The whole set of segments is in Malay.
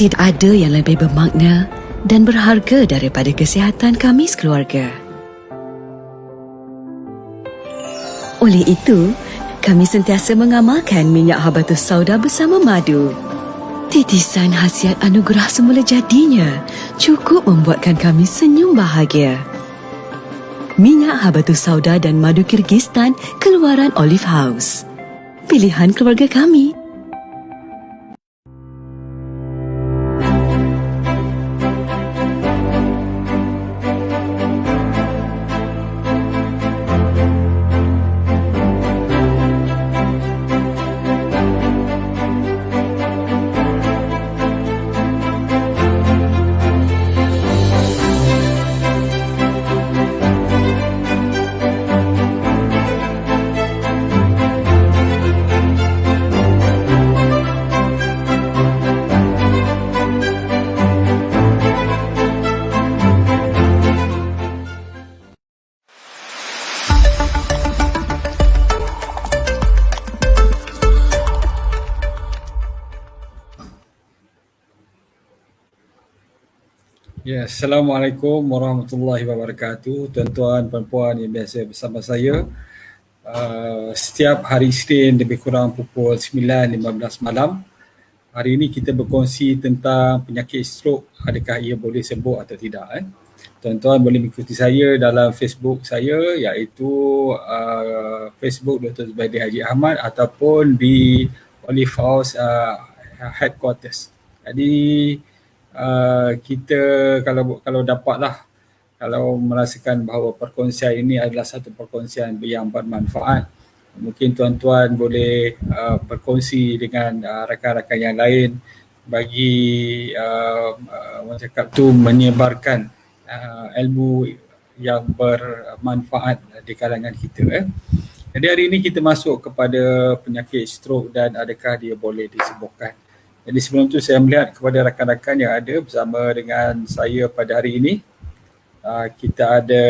Tidak ada yang lebih bermakna dan berharga daripada kesihatan kami sekeluarga. Oleh itu, kami sentiasa mengamalkan minyak habatus sauda bersama madu. Titisan khasiat anugerah semula jadinya cukup membuatkan kami senyum bahagia. Minyak habatus sauda dan madu Kyrgyzstan keluaran Olive House. Pilihan keluarga kami. Ya, Assalamualaikum warahmatullahi wabarakatuh. Tuan-tuan, puan-puan yang biasa bersama saya. Setiap hari Isnin lebih kurang pukul 9.15 malam. Hari ini kita berkongsi tentang penyakit stroke. Adakah ia boleh sembuh atau tidak? Tuan-tuan boleh mengikuti saya dalam Facebook saya, iaitu Facebook Dr. Zubaidi Haji Ahmad ataupun di Olive House Headquarters. Jadi kita kalau dapatlah, kalau merasakan bahawa perkongsian ini adalah satu perkongsian yang bermanfaat, mungkin tuan-tuan boleh berkongsi dengan rakan-rakan yang lain bagi orang cakap tu menyebarkan ilmu yang bermanfaat di kalangan kita. Jadi hari ini kita masuk kepada penyakit stroke dan adakah dia boleh disembuhkan. Jadi sebelum tu saya melihat kepada rakan-rakan yang ada bersama dengan saya pada hari ini. Kita ada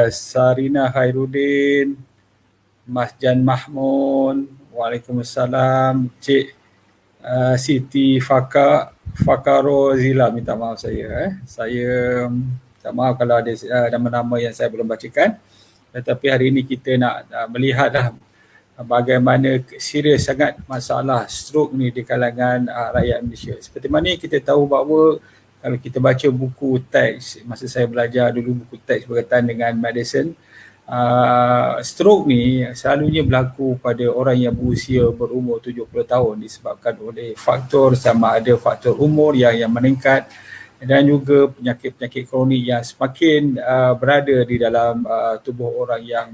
Sarina Khairuddin, Mas Jan Mahmud, Waalaikumsalam, Cik Siti Fakaro Zila, minta maaf saya. Saya minta maaf kalau ada nama-nama yang saya belum bacakan. Tetapi hari ini kita nak melihatlah bagaimana serius sangat masalah stroke ni di kalangan rakyat Malaysia. Seperti mana kita tahu bahawa kalau kita baca buku teks, masa saya belajar dulu buku teks berkaitan dengan medicine, stroke ni selalunya berlaku pada orang yang berusia berumur 70 tahun disebabkan oleh faktor sama ada faktor umur yang meningkat dan juga penyakit-penyakit kronik yang semakin berada di dalam tubuh orang yang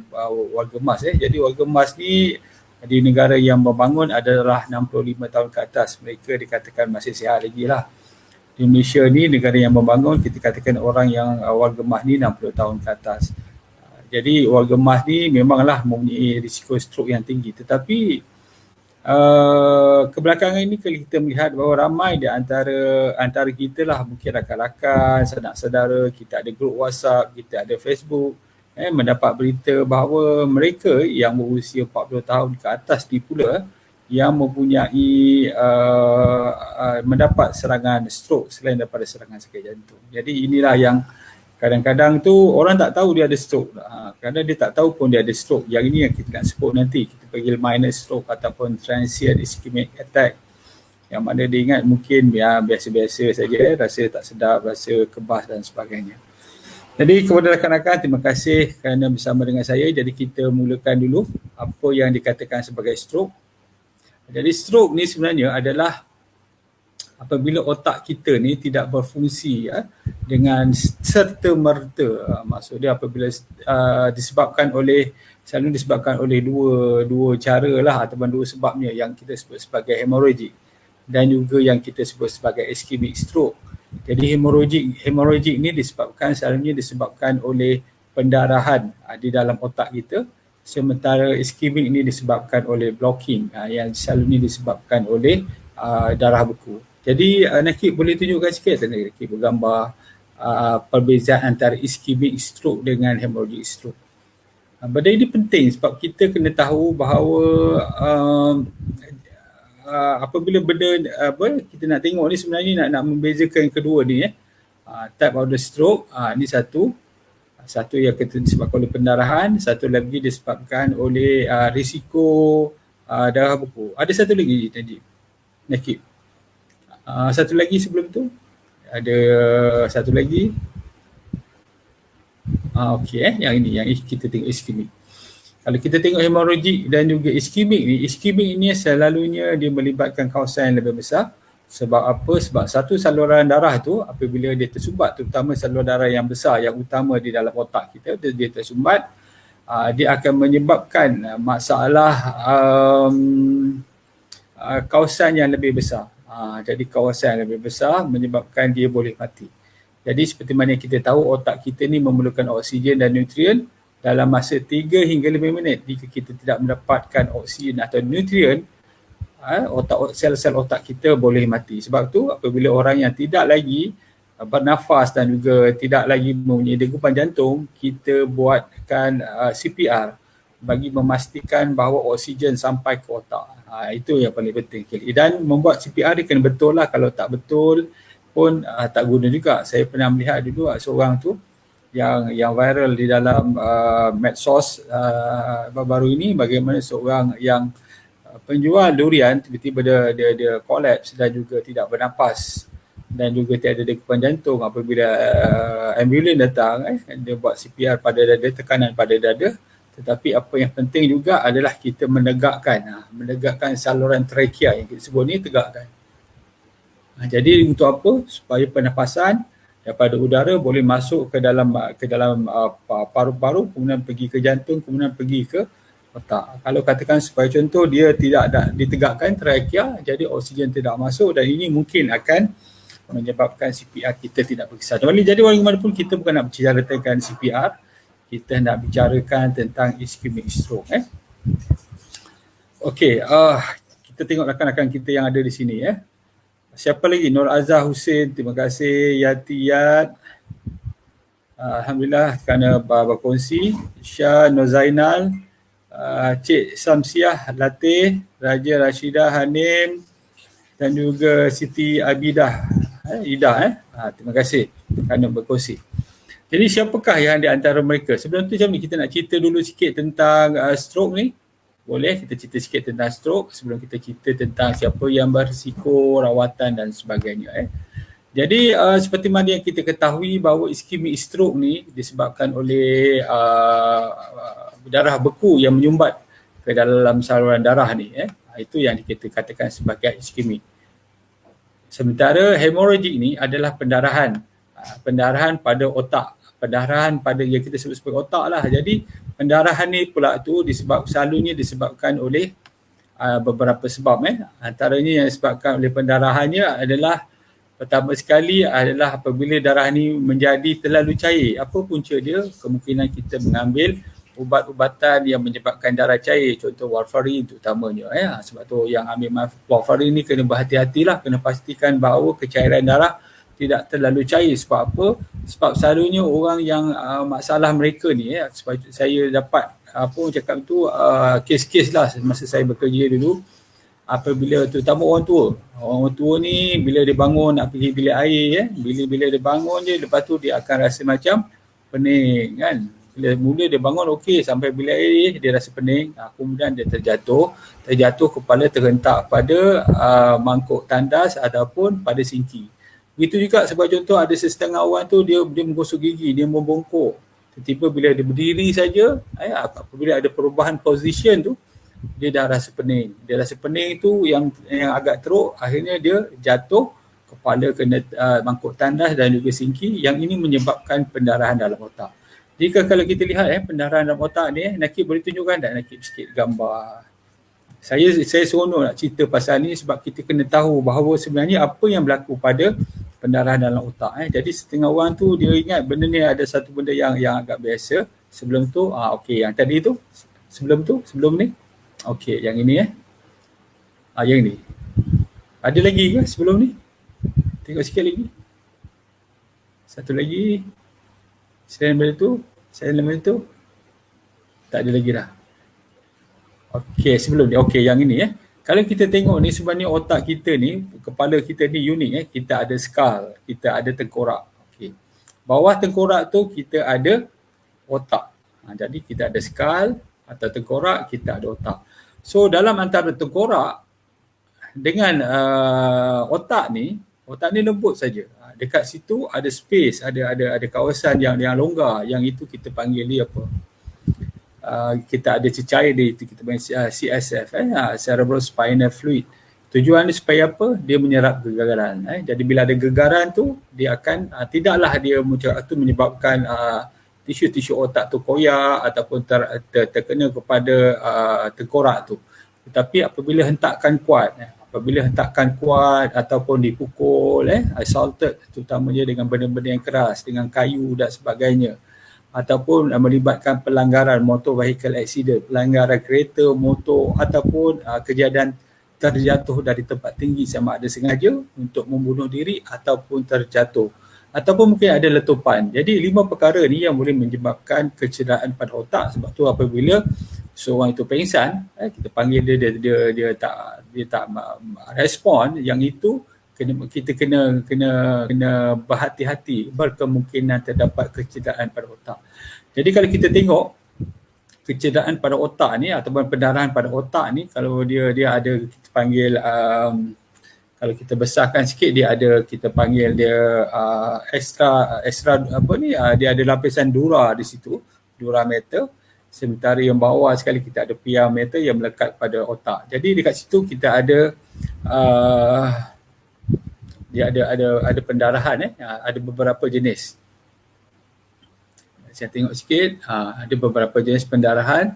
warga emas. Jadi warga emas ni di negara yang membangun adalah 65 tahun ke atas. Mereka dikatakan masih sihat lagi lah. Di Malaysia ni, negara yang membangun, kita katakan orang yang warga emas ni 60 tahun ke atas. Jadi warga emas ni memanglah mempunyai risiko stroke yang tinggi. Tetapi kebelakangan ini kalau kita melihat bahawa ramai di antara kita lah, mungkin rakan-rakan, sanak-saudara, kita ada grup WhatsApp, kita ada Facebook, mendapat berita bahawa mereka yang berusia 40 tahun ke atas ni pula yang mempunyai mendapat serangan stroke selain daripada serangan sakit jantung. Jadi inilah yang kadang-kadang tu orang tak tahu dia ada stroke. Kadang dia tak tahu pun dia ada stroke. Yang ini yang kita nak sebut nanti. Kita panggil minor stroke ataupun transient ischemic attack. Yang mana dia ingat mungkin biasa-biasa saja, rasa tak sedap, rasa kebas dan sebagainya. Jadi kepada rakan-rakan, terima kasih kerana bersama dengan saya. Jadi kita mulakan dulu apa yang dikatakan sebagai stroke. Jadi stroke ni sebenarnya adalah apabila otak kita ni tidak berfungsi dengan serta-merta. Maksudnya apabila selalu disebabkan oleh dua cara lah ataupun dua sebabnya yang kita sebut sebagai hemorrhagic dan juga yang kita sebut sebagai ischemic stroke. Jadi hemorrhagic ni selalunya disebabkan oleh pendarahan di dalam otak kita, sementara ischemic ni disebabkan oleh blocking yang selalunya disebabkan oleh darah beku. Jadi Nakib boleh tunjukkan sikit Nakib bergambar perbezaan antara ischemic stroke dengan hemorrhagic stroke. Benda ini penting sebab kita kena tahu bahawa apabila benda kita nak tengok ni sebenarnya nak membezakan kedua ni type of the stroke, ni satu yang disebabkan oleh pendarahan, satu lagi disebabkan oleh risiko darah beku. Ada satu lagi tadi, Nakib. Satu lagi sebelum tu, ada satu lagi. Okey, yang ini, yang kita tengok iskemik. Kalau kita tengok hemorrhagic dan juga iskemik ni selalunya dia melibatkan kawasan yang lebih besar. Sebab apa? Sebab satu saluran darah tu apabila dia tersumbat, terutama saluran darah yang besar yang utama di dalam otak kita, dia tersumbat, dia akan menyebabkan masalah kawasan yang lebih besar. Jadi kawasan yang lebih besar menyebabkan dia boleh mati. Jadi seperti mana kita tahu, otak kita ni memerlukan oksigen dan nutrien dalam masa 3 hingga 5 minit. Jika kita tidak mendapatkan oksigen atau nutrien, sel-sel otak kita boleh mati. Sebab tu apabila orang yang tidak lagi bernafas dan juga tidak lagi mempunyai degupan jantung, kita buatkan CPR bagi memastikan bahawa oksigen sampai ke otak. Itu yang paling penting. Dan membuat CPR dia kena betul lah. Kalau tak betul pun tak guna juga. Saya pernah melihat dulu seorang tu yang viral di dalam medsos baru ini, bagaimana seorang yang penjual durian tiba-tiba dia collapse dan juga tidak bernafas dan juga tiada degupan jantung. Apabila ambulans datang, dia buat CPR pada dada, tekanan pada dada. Tetapi apa yang penting juga adalah kita menegakkan saluran trachea yang kita sebut ni, tegakkan. Jadi untuk apa? Supaya pernafasan daripada udara boleh masuk ke dalam paru-paru, kemudian pergi ke jantung, kemudian pergi ke otak. Kalau katakan supaya contoh dia tidak ditegakkan trachea, jadi oksigen tidak masuk dan ini mungkin akan menyebabkan CPR kita tidak berkisar. Jadi bagaimanapun kita bukan nak bicara tentang CPR, kita nak bicarakan tentang ischemic stroke. Okey, kita tengok rakan-rakan kita yang ada di sini. Siapa lagi? Nur Azhar Hussein, terima kasih. Yati Yad, alhamdulillah kerana berkongsi. Syah Nur Zainal, Cik Samsiah Latih, Raja Rashidah Hanim dan juga Siti Abidah Ida. Terima kasih kerana berkongsi. Jadi siapakah yang di antara mereka? Sebelum tu macam ni, kita nak cerita dulu sikit tentang stroke ni. Boleh kita cerita sikit tentang stroke sebelum kita cerita tentang siapa yang berisiko, rawatan dan sebagainya. Jadi seperti mana yang kita ketahui bahawa ischemic stroke ni disebabkan oleh darah beku yang menyumbat ke dalam saluran darah ni. Itu yang kita katakan sebagai ischemic. Sementara hemorrhagic ni adalah pendarahan pada otak. Pendarahan pada yang kita sebut sebagai otak lah. Jadi pendarahan ni pula tu selalunya disebabkan oleh beberapa sebab. Antaranya yang disebabkan oleh pendarahannya adalah, pertama sekali adalah apabila darah ni menjadi terlalu cair. Apa punca dia? Kemungkinan kita mengambil ubat-ubatan yang menyebabkan darah cair, contoh warfarin terutamanya. Sebab tu yang ambil warfarin ni kena berhati-hatilah, kena pastikan bahawa kecairan darah tidak terlalu cair. Sebab apa? Sebab selalunya orang yang masalah mereka ni, sebab saya dapat cakap tu kes-kes lah masa saya bekerja dulu, apabila terutama orang tua ni bila dia bangun nak pergi bilik air, bila dia bangun je, lepas tu dia akan rasa macam pening kan. Bila mula dia bangun okey, sampai bilik air dia rasa pening, kemudian dia terjatuh kepala terhentak pada mangkuk tandas ataupun pada sinki. Begitu juga sebab contoh ada setengah orang tu dia menggosok gigi, dia membongkok. Tiba-tiba bila dia berdiri saja, apabila ada perubahan position tu, dia dah rasa pening. Dia rasa pening tu yang agak teruk, akhirnya dia jatuh, kepala kena mangkuk tandas dan juga sinki. Yang ini menyebabkan pendarahan dalam otak. Jika kalau kita lihat pendarahan dalam otak ni, Nakib boleh tunjukkan tak Nakib sikit gambar? Saya seronok nak cerita pasal ni sebab kita kena tahu bahawa sebenarnya apa yang berlaku pada pendarahan dalam otak. Jadi setengah orang tu dia ingat benda ni ada satu benda yang agak biasa. Sebelum tu, okey, yang tadi tu, sebelum ni. Okey, yang ini yang ni. Ada lagi ke sebelum ni? Tengok sikit lagi. Satu lagi. Selain daripada tu. Tak ada lagi dah. Okey, sebelum ni. Okey, yang ini Kalau kita tengok ni sebenarnya otak kita ni, kepala kita ni unik Kita ada skull, kita ada tengkorak. Okey. Bawah tengkorak tu kita ada otak. Jadi kita ada skull atau tengkorak, kita ada otak. So dalam antara tengkorak dengan otak ni lembut saja. Dekat situ ada space, ada kawasan yang longgar, yang itu kita panggil dia apa? Kita ada cecair dia, itu kita panggil CSF, cerebrospinal fluid. Tujuan dia supaya apa? Dia menyerap gegaran. Jadi bila ada gegaran tu, dia akan tidaklah dia menyebabkan tisu-tisu otak tu koyak ataupun terkena kepada tengkorak tu. Tetapi apabila hentakan kuat ataupun dipukul, assaulted, terutamanya dengan benda-benda yang keras, dengan kayu dan sebagainya, ataupun melibatkan pelanggaran motor vehicle accident, pelanggaran kereta, motor, ataupun kejadian terjatuh dari tempat tinggi sama ada sengaja untuk membunuh diri ataupun terjatuh, ataupun mungkin ada letupan. Jadi 5 perkara ni yang boleh menyebabkan kecederaan pada otak. Sebab tu apabila seorang itu pengsan, kita panggil dia tak respon, yang itu kita kena berhati-hati, berkemungkinan terdapat kecederaan pada otak. Jadi kalau kita tengok kecederaan pada otak ni ataupun pendarahan pada otak ni, kalau dia ada, kita panggil kalau kita besarkan sikit, dia ada, kita panggil dia extra apa ni, dia ada lapisan dura di situ, dura metal. Sementara yang bawah sekali kita ada pia metal yang melekat pada otak. Jadi dekat situ kita ada dia ada pendarahan, ada beberapa jenis. Saya tengok sikit, ada beberapa jenis pendarahan.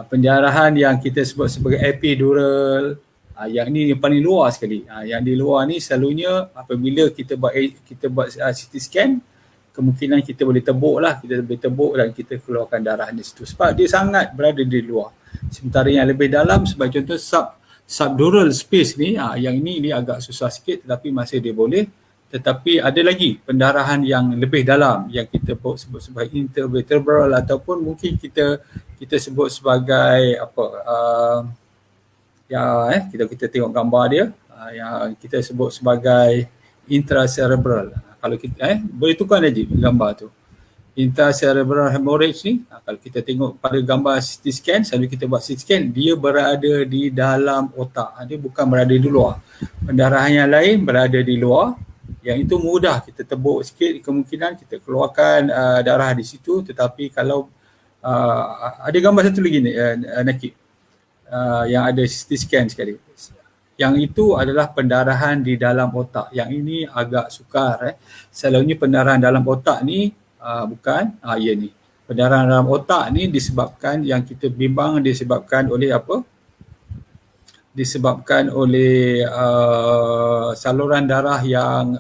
Pendarahan yang kita sebut sebagai epidural, yang ni yang paling luar sekali. Yang di luar ni selalunya apabila kita buat CT scan, kemungkinan kita boleh tebuk dan kita keluarkan darah di situ sebab dia sangat berada di luar. Sementara yang lebih dalam, sebagai contoh subdural space ni, yang ini agak susah sikit tetapi masih dia boleh. Tetapi ada lagi pendarahan yang lebih dalam yang kita sebut sebagai intervertebral, ataupun mungkin kita sebut sebagai apa, kita tengok gambar dia, yang kita sebut sebagai intracerebral. Kalau kita boleh tukar aja gambar tu. Intracerebral hemorrhage ni, kalau kita tengok pada gambar CT scan, selalu kita buat CT scan, dia berada di dalam otak, dia bukan berada di luar. Pendarahan yang lain berada di luar, yang itu mudah kita tebuk sikit, kemungkinan kita keluarkan darah di situ. Tetapi kalau ada gambar satu lagi ni, Nakib, yang ada CT scan sekali, yang itu adalah pendarahan di dalam otak. Yang ini agak sukar. Selalunya pendarahan dalam otak ni bukan, ya ni. Pendarahan dalam otak ni disebabkan, yang kita bimbang disebabkan oleh apa? Disebabkan oleh saluran darah yang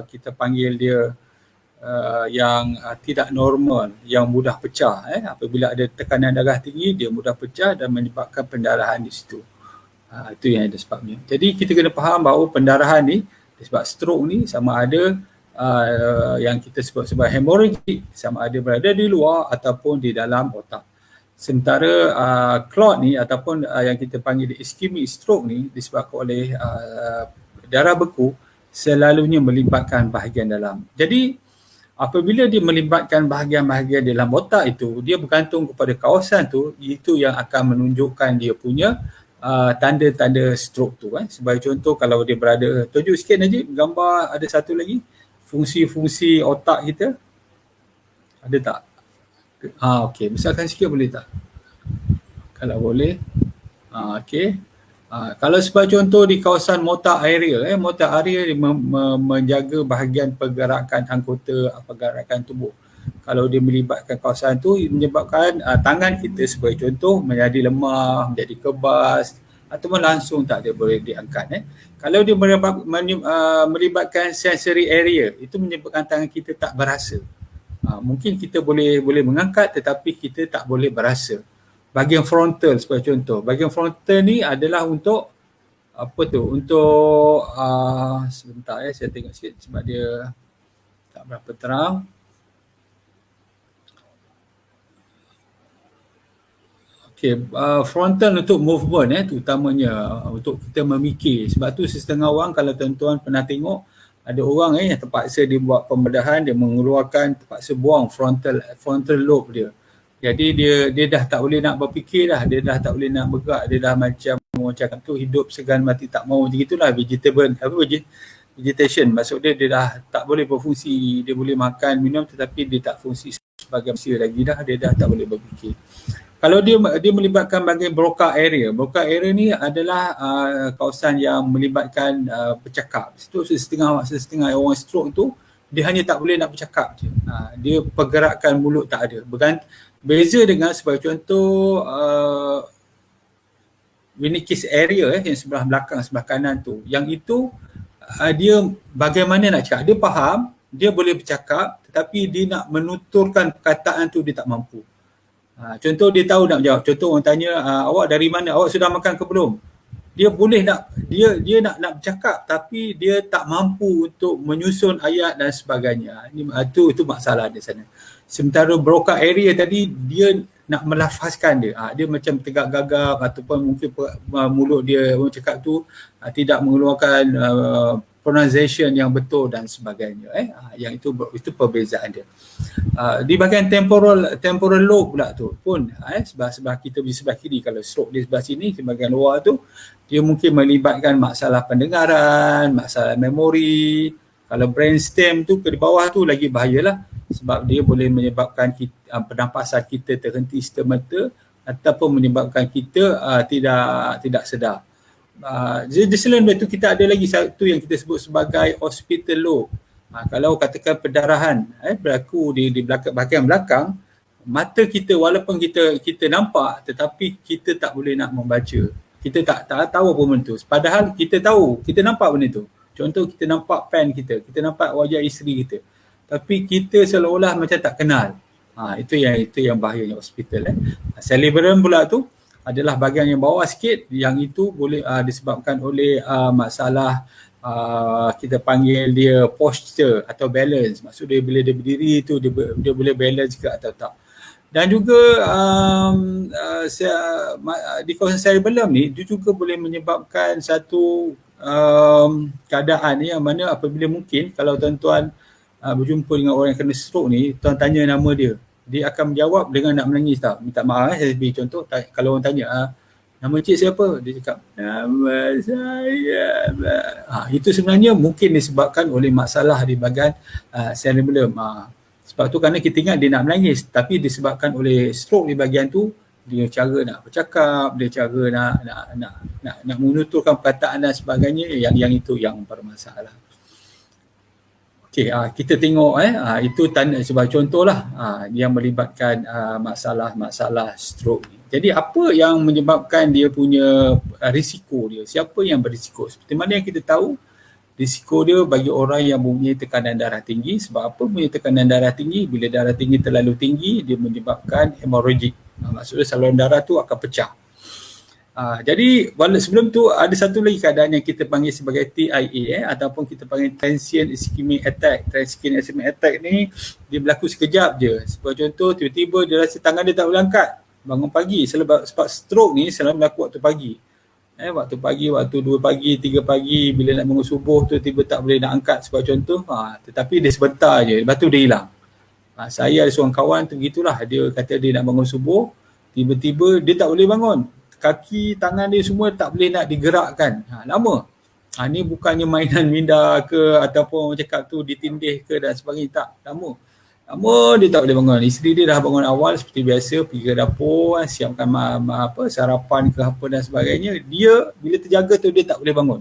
kita panggil dia yang tidak normal, yang mudah pecah. Apabila ada tekanan darah tinggi, dia mudah pecah dan menyebabkan pendarahan di situ. Itu yang ada sebabnya. Jadi kita kena faham bahawa pendarahan ni disebab stroke ni sama ada yang kita sebut sebagai hemorrhagic, sama ada berada di luar ataupun di dalam otak. Sementara clot ni ataupun yang kita panggil ischemic stroke ni disebabkan oleh darah beku, selalunya melibatkan bahagian dalam. Jadi apabila dia melibatkan bahagian-bahagian dalam otak itu, dia bergantung kepada kawasan tu, itu yang akan menunjukkan dia punya tanda-tanda stroke tu. Sebagai contoh, kalau dia berada, tunjuk sikit Najib, gambar ada satu lagi, fungsi-fungsi otak kita. Ada tak? Okey, besarkan sikit boleh tak? Kalau boleh. Okey. Kalau sebagai contoh di kawasan motor area, motor area menjaga bahagian pergerakan anggota, pergerakan tubuh. Kalau dia melibatkan kawasan tu, menyebabkan tangan kita sebagai contoh menjadi lemah, menjadi kebas, ataupun langsung tak dia boleh diangkat. Kalau dia melibatkan sensory area, itu menyebabkan tangan kita tak berasa. Mungkin kita boleh mengangkat tetapi kita tak boleh berasa. Bahagian frontal sebagai contoh. Bahagian frontal ni adalah untuk apa tu? Untuk sebentar saya tengok sikit sebab dia tak berapa terang. Okay, frontal untuk movement terutamanya untuk kita memikir. Sebab tu setengah orang, kalau tuan-tuan pernah tengok, ada orang yang terpaksa dia buat pembedahan, dia mengeluarkan, terpaksa buang frontal lobe dia. Jadi dia dah tak boleh nak berfikir dah, dia dah tak boleh nak bergerak, dia dah macam orang cakap tu hidup segan mati tak mau, macam itulah vegetation. Maksud dia dah tak boleh berfungsi, dia boleh makan, minum tetapi dia tak fungsi sebagai manusia lagi dah, dia dah tak boleh berfikir. Kalau dia melibatkan bahagian Broca area. Broca area ni adalah kawasan yang melibatkan bercakap. Itu setengah orang stroke tu dia hanya tak boleh nak bercakap je. Dia pergerakan mulut tak ada. Beza dengan sebagai contoh Wernicke's area yang sebelah belakang, sebelah kanan tu. Yang itu dia bagaimana nak cakap. Dia faham, dia boleh bercakap tetapi dia nak menuturkan perkataan tu dia tak mampu. Contoh dia tahu nak jawab. Contoh orang tanya, awak dari mana? Awak sudah makan ke belum? Dia boleh dia nak bercakap tapi dia tak mampu untuk menyusun ayat dan sebagainya. Itu masalah di sana. Sementara Broca area tadi dia nak melafazkan dia. Dia macam tegak gagap ataupun mungkin mulut dia orang cakap tu tidak mengeluarkan pronunciation yang betul dan sebagainya. Yang itu perbezaan dia. Di bahagian temporal lobe pula tu pun sebelah kita di sebelah kiri, kalau stroke di sebelah sini di bahagian luar tu dia mungkin melibatkan masalah pendengaran, masalah memori. Kalau brainstem tu ke di bawah tu lagi bahayalah sebab dia boleh menyebabkan pernafasan kita terhenti serta-merta ataupun menyebabkan kita tidak sedar. Di selain itu kita ada lagi satu yang kita sebut sebagai occipital lobe. Kalau katakan perdarahan berlaku di bahagian belakang, mata kita walaupun kita nampak tetapi kita tak boleh nak membaca. Kita tak tahu apa benda tu. Padahal kita tahu, kita nampak benda tu. Contoh kita nampak pen kita nampak wajah isteri kita. Tapi kita seolah-olah macam tak kenal. Itu yang bahayanya occipital. Cerebrum pula tu adalah bahagian yang bawah sikit, yang itu boleh disebabkan oleh masalah kita panggil dia posture atau balance. Maksud dia bila dia berdiri tu dia boleh balance ke atau tak. Dan juga di kawasan cerebellum ni dia juga boleh menyebabkan satu keadaan yang mana apabila mungkin kalau tuan-tuan berjumpa dengan orang yang kena stroke ni, tuan tanya nama dia akan menjawab dengan nak menangis tau. Minta maaf saya beri contoh, kalau orang tanya nama cik siapa? Dia cakap nama saya. Itu sebenarnya mungkin disebabkan oleh masalah di bahagian cerebellum. Sebab tu kerana kita ingat dia nak menangis tapi disebabkan oleh stroke di bahagian tu, dia cara nak bercakap, dia cara nak menuturkan perkataan dan sebagainya, yang itu yang bermasalah. Okey, kita tengok itu sebagai contohlah yang melibatkan masalah stroke ni. Jadi apa yang menyebabkan dia punya risiko dia? Siapa yang berisiko? Seperti mana yang kita tahu, risiko dia bagi orang yang mempunyai tekanan darah tinggi. Sebab apa mempunyai tekanan darah tinggi? Bila darah tinggi terlalu tinggi, dia menyebabkan hemorrhagic. Maksudnya saluran darah tu akan pecah. Jadi sebelum tu ada satu lagi keadaan yang kita panggil sebagai TIA ataupun kita panggil transient ischemic attack. Transient ischemic attack ni dia berlaku sekejap je. Sebagai contoh, tiba-tiba dia rasa tangan dia tak boleh angkat bangun pagi. Sebab stroke ni selalu berlaku waktu pagi. Waktu pagi, waktu 2 pagi, 3 pagi, bila nak bangun subuh tu tiba tak boleh nak angkat sebagai contoh. Tetapi dia sebentar je, lepas tu dia hilang. Saya ada seorang kawan tu begitulah, dia kata dia nak bangun subuh, tiba-tiba dia tak boleh bangun. Kaki, tangan dia semua tak boleh nak digerakkan. Lama. Ni bukannya mainan minda ke ataupun orang cakap tu ditindih ke dan sebagainya. Tak, lama dia tak boleh bangun. Isteri dia dah bangun awal seperti biasa, pergi ke dapur, siapkan sarapan ke apa dan sebagainya. Dia bila terjaga tu dia tak boleh bangun.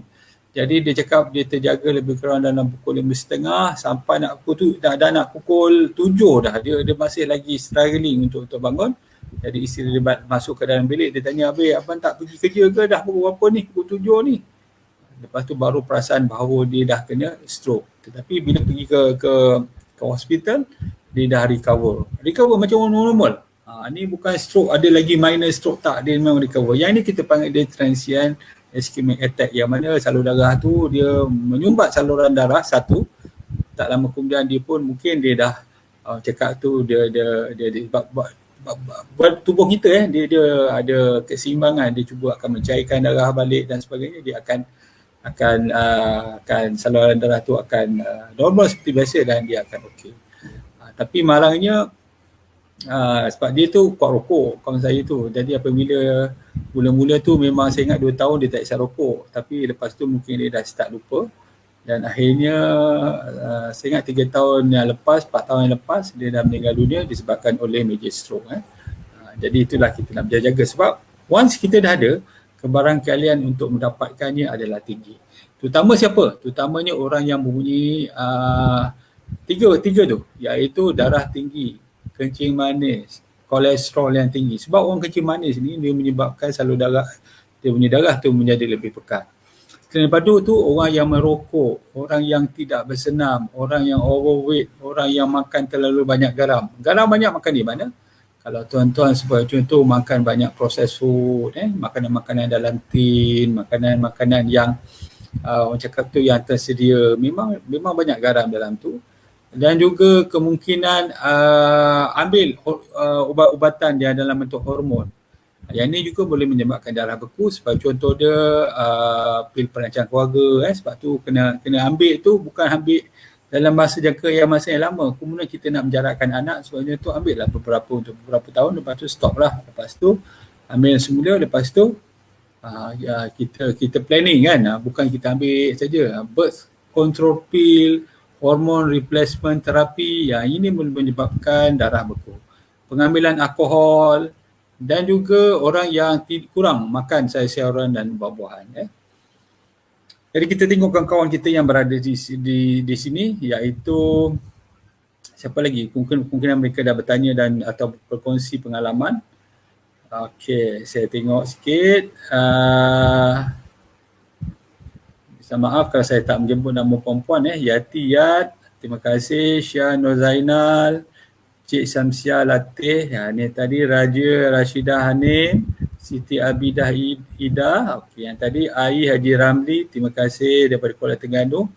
Jadi dia cakap dia terjaga lebih kurang dalam pukul 5.30 sampai nak pukul dah nak pukul 7 dah. Dia masih lagi struggling untuk bangun. Jadi isteri dia masuk ke dalam bilik, dia tanya, "Habis abang tak pergi kerja ke? Dah pukul berapa ni? Pukul 7 ni." Lepas tu baru perasan bahawa dia dah kena stroke. Tetapi bila pergi ke hospital, dia dah recover macam orang normal. Ni bukan stroke, ada lagi minor stroke, tak, dia memang recover. Yang ni kita panggil dia transient ischemic attack, yang mana saluran darah tu dia menyumbat saluran darah satu, tak lama kemudian dia pun mungkin dia dah cakap tu dia tubuh kita dia ada keseimbangan, dia cuba akan mencairkan darah balik dan sebagainya, dia akan saluran darah tu akan normal seperti biasa dan dia akan okey. Tapi malangnya sebab dia tu kuat rokok kawan saya tu, jadi apabila mula-mula tu memang saya ingat 2 tahun dia tak isap rokok, tapi lepas tu mungkin dia dah start lupa dan akhirnya saya ingat 3 tahun yang lepas, 4 tahun yang lepas dia dah meninggal dunia disebabkan oleh major stroke. Jadi itulah kita nak berjaga sebab once kita dah ada, kebarangkalian untuk mendapatkannya adalah tinggi. Terutama siapa? Terutamanya orang yang mempunyai tiga tu, iaitu darah tinggi, kencing manis, kolesterol yang tinggi. Sebab orang kencing manis ni dia menyebabkan salur darah, dia punya darah tu menjadi lebih pekat. Selain daripada tu, orang yang merokok, orang yang tidak bersenam, orang yang overweight, orang yang makan terlalu banyak garam. Garam banyak makan di mana? Kalau tuan-tuan sebagai contoh makan banyak processed food, makanan-makanan dalam tin, makanan-makanan yang orang cakap tu yang tersedia, memang banyak garam dalam tu. Dan juga kemungkinan ambil ubat-ubatan dia dalam bentuk hormon. Yang ini juga boleh menyebabkan darah beku. Sebab contoh dia pil perancang keluarga, sebab tu kena ambil tu, bukan ambil dalam jangka yang lama. Kemudian kita nak menjarakkan anak, sebabnya tu ambil lah untuk beberapa tahun, lepas tu stop lah. Lepas tu ambil semula, lepas tu kita planning kan, bukan kita ambil saja. Birth control pill, hormon replacement terapi, yang ini menyebabkan darah beku. Pengambilan alkohol dan juga orang yang kurang makan sayur-sayuran dan buah-buahan. Jadi kita tengok kawan-kawan kita yang berada di sini, iaitu siapa lagi? Mungkin mereka dah bertanya dan atau berkongsi pengalaman. Okey, saya tengok sikit. Minta maaf kalau saya tak menjemput nama perempuan. Yati Yat, terima kasih. Syah Nur Zainal, Cik Samsia Latih, ni tadi Raja Rashidah Hanim, Siti Abidah Ida, okey, yang tadi Ai Haji Ramli, terima kasih daripada Kuala Terengganu.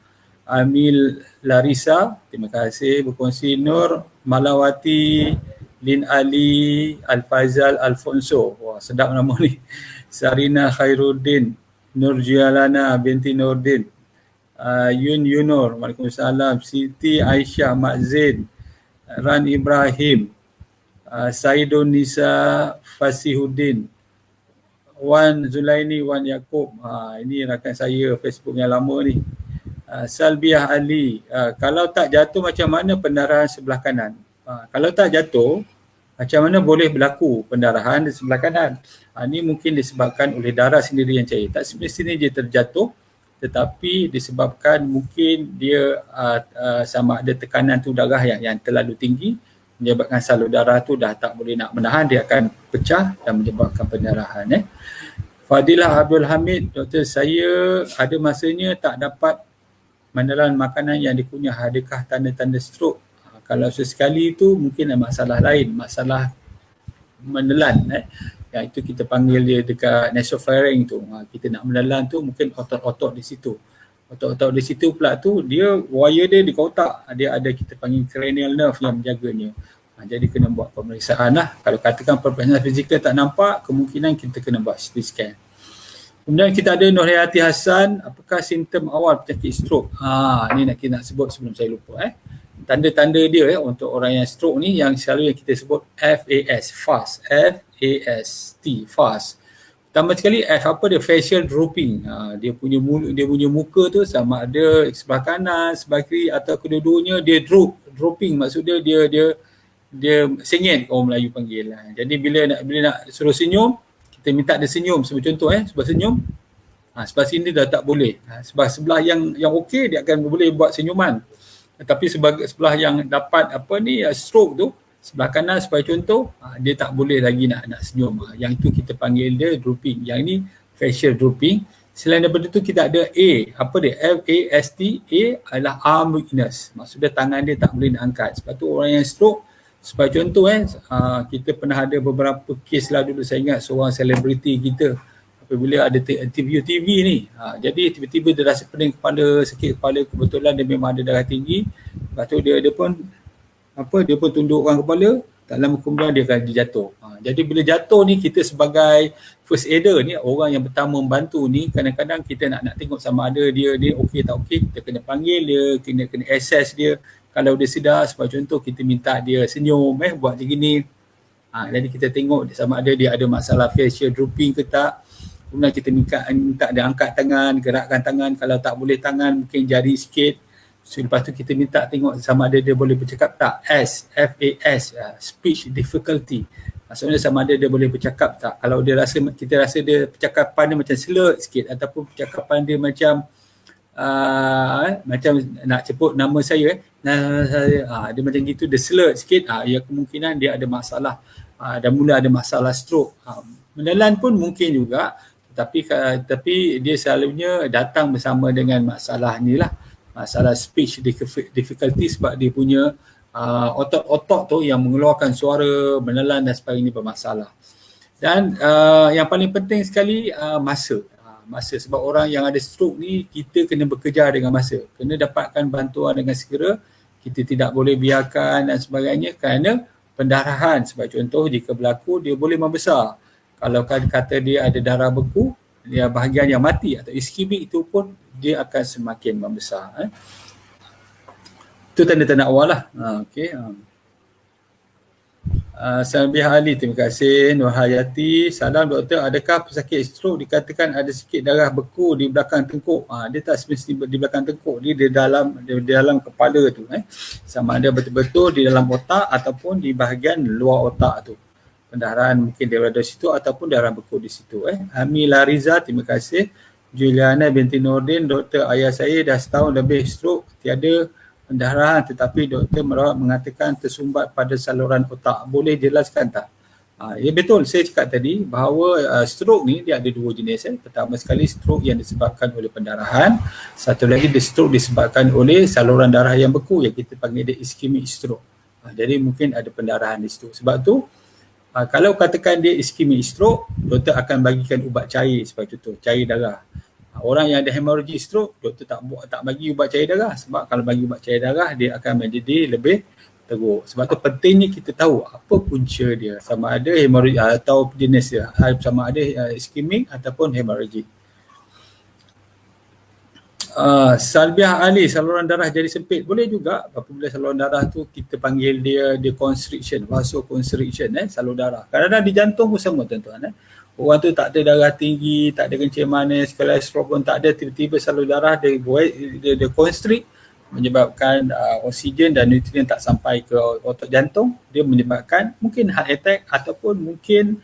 Amil Larissa, terima kasih berkongsi. Nur Malawati, Lin Ali, Al-Fazal Alfonso, wah sedap nama ni. Sarina Khairuddin, Nur Jialana binti Nurdin, Yun Yunur, Waalaikumsalam. Siti Aisyah Mak Zain, Ran Ibrahim, Saidun Nisa Fasihuddin, Wan Zulaini, Wan Yaakob, ini rakan saya Facebook yang lama ni. Salbiah Ali, kalau tak jatuh macam mana pendarahan sebelah kanan? Kalau tak jatuh, macam mana boleh berlaku pendarahan di sebelah kanan? Ini mungkin disebabkan oleh darah sendiri yang cair. Tak semestinya dia terjatuh, tetapi disebabkan mungkin dia sama ada tekanan tu darah yang terlalu tinggi, menyebabkan salur darah tu dah tak boleh nak menahan, dia akan pecah dan menyebabkan pendarahan. Fadilah Abdul Hamid, doktor, saya ada masanya tak dapat menelan makanan yang dikunyah, adakah tanda-tanda stroke? Kalau sesekali tu mungkin ada masalah lain, masalah menelan, yang itu kita panggil dia dekat nasopharynx tu. Kita nak menelan tu mungkin otot-otot di situ. Otot-otot di situ pula tu dia wire dia di otak, dia ada kita panggil cranial nerve yang menjaganya. Jadi kena buat pemeriksaan lah. Kalau katakan pemeriksaan fizikal tak nampak, kemungkinan kita kena buat CT scan. Kemudian kita ada Nur Hayati Hassan, apakah simptom awal penyakit stroke? Ni nak sebut sebelum saya lupa. Tanda-tanda dia untuk orang yang stroke ni yang selalu yang kita sebut FAS, fast, FAST, fast. Pertama sekali F, apa dia? Facial drooping. Dia punya mulut, dia punya muka tu sama ada sebelah kanan, sebelah kiri atau kedua-duanya dia drooping, maksudnya dia sengit, orang Melayu panggil. Jadi bila nak suruh senyum, kita minta dia senyum. Sebagai contoh sebelah senyum, sebelah sini dah tak boleh. Sebelah yang okey dia akan boleh buat senyuman. Tetapi sebelah yang dapat stroke tu, sebelah kanan sebagai contoh, dia tak boleh lagi nak senyum. Yang itu kita panggil dia drooping. Yang ini facial drooping. Selain daripada itu kita ada A, apa dia? FAST, A adalah arm weakness. Maksudnya tangan dia tak boleh nak angkat. Sebab tu orang yang stroke, sebagai contoh kita pernah ada beberapa kes lah dulu, saya ingat seorang selebriti kita apabila ada interview TV ni, jadi tiba-tiba dia rasa pening kepala, sakit kepala, kebetulan dia memang ada darah tinggi. Lepas tu dia pun tundukkan kepala, tak lama kemudian dia akan jatuh. Jadi bila jatuh ni, kita sebagai first aider ni, orang yang pertama membantu ni, kadang-kadang kita nak tengok sama ada dia okey tak okey, kita kena panggil dia, kena assess dia. Kalau dia sedar, sebagai contoh kita minta dia senyum, buat macam gini. Jadi kita tengok sama ada dia ada masalah facial drooping ke tak. Kemudian kita minta dia angkat tangan, gerakkan tangan. Kalau tak boleh tangan, mungkin jari sikit. So, lepas tu kita minta tengok sama ada dia boleh bercakap tak. FAS, speech difficulty. Maksudnya sama ada dia boleh bercakap tak. Kalau kita rasa dia percakapan dia macam slur sikit, ataupun percakapan dia macam macam nak sebut nama saya, dia macam gitu, dia slur sikit, ya kemungkinan dia ada masalah, dan mula ada masalah stroke. Menelan pun mungkin juga, tapi dia selalunya datang bersama dengan masalah ni lah, masalah speech difficulty, sebab dia punya otot-otot tu yang mengeluarkan suara, menelan dan sebagainya bermasalah. Dan yang paling penting sekali, masa, sebab orang yang ada stroke ni, kita kena bekerja dengan masa, kena dapatkan bantuan dengan segera. Kita tidak boleh biarkan dan sebagainya, kerana pendarahan, sebagai contoh jika berlaku dia boleh membesar. Kalau kata dia ada darah beku, dia bahagian yang mati atau iskemik, itu pun dia akan semakin membesar. Itu tanda-tanda awal lah. Okey. Salbiah Ali, terima kasih. Nur Hayati, salam doktor, adakah pesakit stroke dikatakan ada sikit darah beku di belakang tengkuk? Dia tak semestinya di belakang tengkuk, dia di dalam kepala tu. Sama ada betul-betul di dalam otak ataupun di bahagian luar otak tu. Pendarahan mungkin daripada situ ataupun darah beku di situ. Amila Riza, terima kasih. Juliana binti Nordin, doktor, ayah saya dah setahun lebih stroke, tiada pendarahan, tetapi doktor merawat mengatakan tersumbat pada saluran otak. Boleh jelaskan tak? Ya betul, saya cakap tadi bahawa stroke ni dia ada dua jenis. Pertama sekali stroke yang disebabkan oleh pendarahan, satu lagi stroke disebabkan oleh saluran darah yang beku yang kita panggil dia ischemic stroke. Jadi mungkin ada pendarahan di situ. Sebab tu kalau katakan dia ischemic stroke, doktor akan bagikan ubat cair, seperti itu, cair darah. Orang yang ada hemorrhagic stroke, doktor tak bagi ubat cair darah, sebab kalau bagi ubat cair darah dia akan menjadi lebih teruk. Sebab tu pentingnya kita tahu apa punca dia, sama ada hemorrhagic atau jenis dia, sama ada ischemic ataupun hemorrhagic. Salbiah Ali, saluran darah jadi sempit, boleh juga. Apabila saluran darah tu kita panggil dia constriction, vasoconstriction, saluran darah. Kadang-kadang di jantung pun sama, tuan-tuan. Orang tu tak ada darah tinggi, tak ada kencing manis, kolesterol pun tak ada, tiba-tiba saluran darah dia constrict, menyebabkan oksigen dan nutrien tak sampai ke otot jantung. Dia menyebabkan mungkin heart attack ataupun mungkin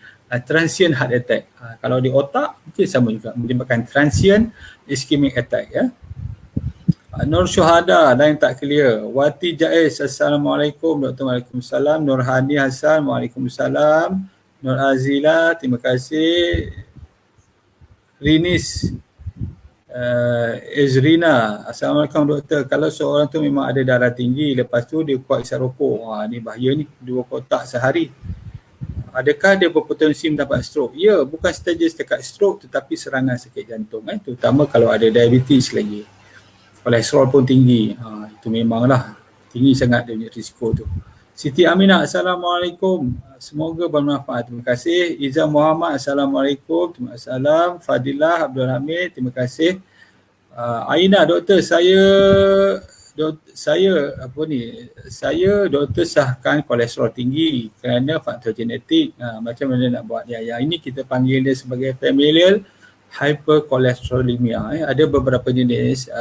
transient heart attack. Kalau di otak mungkin sama juga, menyebabkan transient ischemic attack. Nur Syuhada, lain tak clear. Wati Jaiz, Assalamualaikum. Dr. Waalaikumsalam. Nur Hani Hassan, Waalaikumsalam. Nur Azila, terima kasih. Rinis Ezrina, Assalamualaikum doktor. Kalau seorang tu memang ada darah tinggi, lepas tu dia kuat isap rokok, ni bahaya ni, 2 kotak sehari. Adakah dia berpotensi mendapat stroke? Ya, bukan saja setakat stroke tetapi serangan sakit jantung, terutama kalau ada diabetes lagi. Kolesterol pun tinggi. Itu memanglah tinggi sangat dia punya risiko tu. Siti Aminah, Assalamualaikum. Semoga bermanfaat. Terima kasih. Iza Muhammad, Assalamualaikum. Terima kasih. Fadilah Abdul Hamid, terima kasih. Aina, doktor, saya doktor sahkan kolesterol tinggi kerana faktor genetik. Macam mana nak buat dia? Yang ini kita panggil dia sebagai familial hyperkolesterolemia. Ada beberapa jenis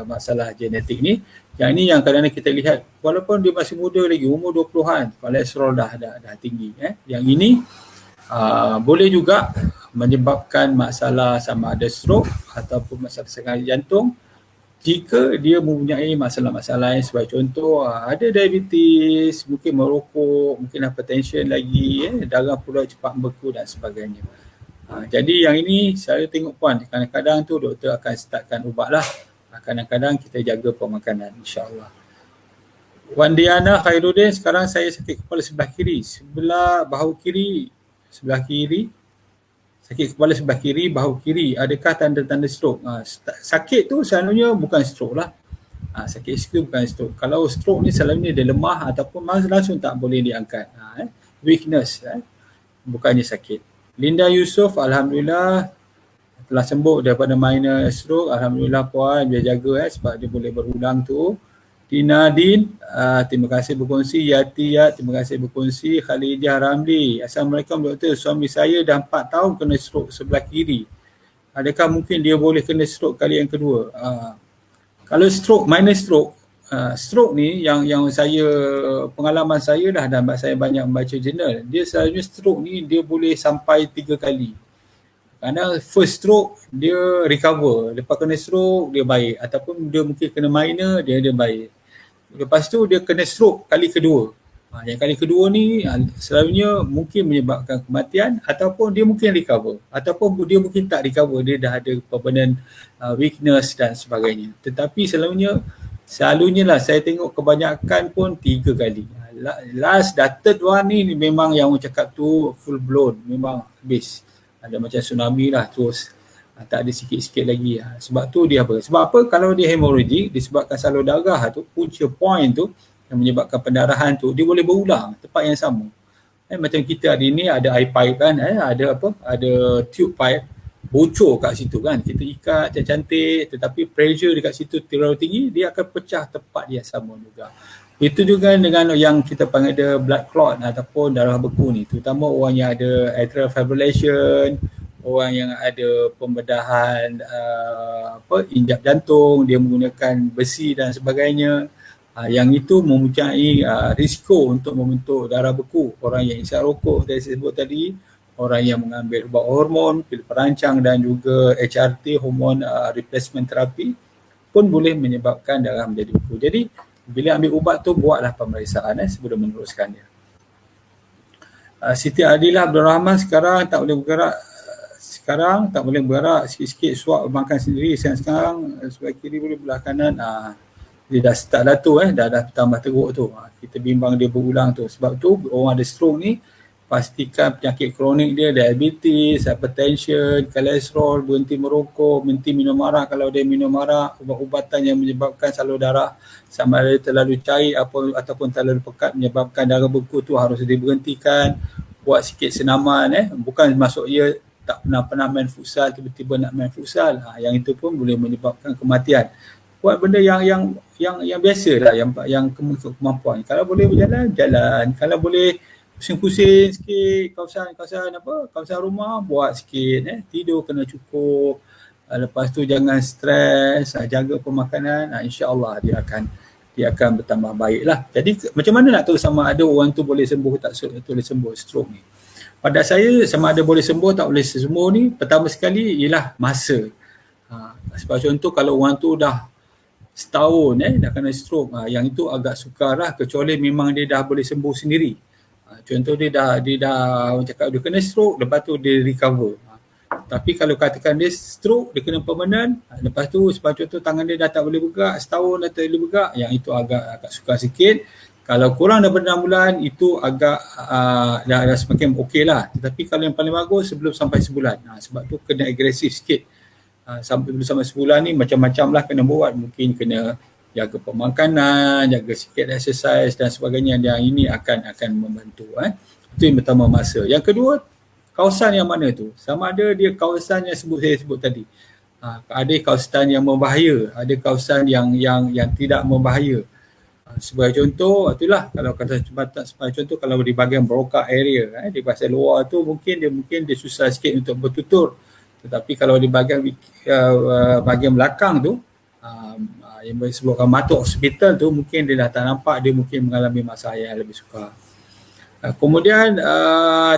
masalah genetik ni. Yang ini yang kadang-kadang kita lihat walaupun dia masih muda lagi, umur 20-an, kolesterol dah tinggi. Yang ini boleh juga menyebabkan masalah sama ada stroke ataupun masalah serangan jantung jika dia mempunyai masalah-masalah yang sebagai contoh ada diabetes, mungkin merokok, mungkin hypertension lagi, darah pula cepat membeku dan sebagainya. Jadi yang ini saya tengok puan, kadang-kadang tu doktor akan startkan ubat lah. Kadang-kadang kita jaga pemakanan, insyaAllah. Wandiana Khairuddin, sekarang saya sakit kepala sebelah kiri, sebelah kiri, sakit kepala sebelah kiri, bahu kiri. Adakah tanda-tanda stroke? Sakit tu selalunya bukan stroke lah. Sakit itu bukan stroke. Kalau stroke ni selalunya dia lemah ataupun langsung tak boleh diangkat. Weakness, bukannya sakit. Linda Yusof, Alhamdulillah telah sembuh daripada minor stroke. Alhamdulillah puan, dia jaga sebab dia boleh berulang tu. Tina Din, terima kasih berkongsi. Yati Yat, terima kasih berkongsi. Khalidah Ramli, Assalamualaikum doktor, suami saya dah 4 tahun kena stroke sebelah kiri. Adakah mungkin dia boleh kena stroke kali yang kedua? Kalau stroke, minor stroke, stroke ni yang saya, pengalaman saya dah dan saya banyak membaca jurnal, dia selalunya stroke ni dia boleh sampai 3 kali. Kerana first stroke dia recover, lepas kena stroke dia baik, ataupun dia mungkin kena minor dia baik. Lepas tu dia kena stroke kali kedua. Yang kali kedua ni selalunya mungkin menyebabkan kematian ataupun dia mungkin recover ataupun dia mungkin tak recover, dia dah ada permanent weakness dan sebagainya. Tetapi selalunya lah saya tengok kebanyakan pun 3 kali. Last third one ni memang yang orang cakap tu full blown, memang habis. Ada macam tsunami lah, terus tak ada sikit-sikit lagi. Sebab tu dia apa? Sebab apa? Kalau dia hemorrhagic, disebabkan salur darah tu, punca point tu yang menyebabkan pendarahan tu, dia boleh berulang tempat yang sama. Macam kita hari ni ada eye pipe kan, ada tube pipe bocor kat situ kan, kita ikat cantik, tetapi pressure dekat situ terlalu tinggi, dia akan pecah tempat yang sama juga. Itu juga dengan yang kita panggil ada blood clot ataupun darah beku ni, terutama orang yang ada atrial fibrillation, orang yang ada pembedahan injap jantung, dia menggunakan besi dan sebagainya. Yang itu mempunyai risiko untuk membentuk darah beku. Orang yang isap rokok saya sebut tadi, orang yang mengambil ubat hormon, pil perancang dan juga HRT, hormon replacement therapy pun boleh menyebabkan darah menjadi beku. Jadi bila ambil ubat tu buatlah pemeriksaan sebelum meneruskannya. Siti Adilah Abdul Rahman, sekarang tak boleh bergerak, sikit-sikit swab makan sendiri. Sekarang sebelah kiri boleh, belah kanan dia dah start dah tu dah tambah teruk tu. Kita bimbang dia berulang tu. Sebab tu orang ada stroke ni pastikan penyakit kronik dia, diabetes, hypertension, kolesterol, berhenti merokok, berhenti minum arak. Kalau dia minum arak, ubat-ubatan yang menyebabkan salur darah sama ada terlalu cair ataupun terlalu pekat menyebabkan darah beku tu harus diberhentikan. Buat sikit senaman, bukan masuk ia tak pernah main futsal, tiba-tiba nak main futsal. Yang itu pun boleh menyebabkan kematian. Buat benda yang biasa lah, yang kemampuan. Kalau boleh berjalan, jalan. Kalau boleh pusing-pusing sikit, kawasan rumah, buat sikit. Tidur kena cukup. Lepas tu jangan stres, jaga pemakanan. InsyaAllah dia akan bertambah baik lah. Jadi macam mana nak tahu sama ada orang tu boleh sembuh tak boleh sembuh stroke ni? Pada saya, sama ada boleh sembuh tak boleh sembuh ni, pertama sekali ialah masa. Sebab contoh kalau orang tu dah setahun dah kena stroke, yang itu agak sukar lah, kecuali memang dia dah boleh sembuh sendiri. Contoh dia dah orang cakap dia kena stroke, lepas tu dia recover. Tapi kalau katakan dia stroke, dia kena permanent, lepas tu sebab contoh tangan dia dah tak boleh bergerak, setahun dah tak boleh bergerak, yang itu agak sukar sikit. Kalau kurang daripada 6 bulan, itu agak dah semakin okey lah. Tetapi kalau yang paling bagus sebelum sampai sebulan. Sebab tu kena agresif sikit. Sebelum sampai sebulan ni macam-macam lah kena buat. Mungkin kena jaga pemakanan, jaga sikit exercise dan sebagainya. Yang ini akan membantu. Itu yang pertama, masa. Yang kedua, kawasan yang mana tu? Sama ada dia kawasan yang saya sebut tadi. Ada kawasan yang membahaya, ada kawasan yang tidak membahaya. Sebagai contoh, itulah kalau kata sebagai contoh, kalau di bahagian broca area, di bahagian luar tu mungkin dia susah sikit untuk bertutur. Tetapi kalau di bahagian belakang tu, yang disebutkan mata hospital tu, mungkin dia dah tak nampak, dia mungkin mengalami masalah yang lebih sukar. Kemudian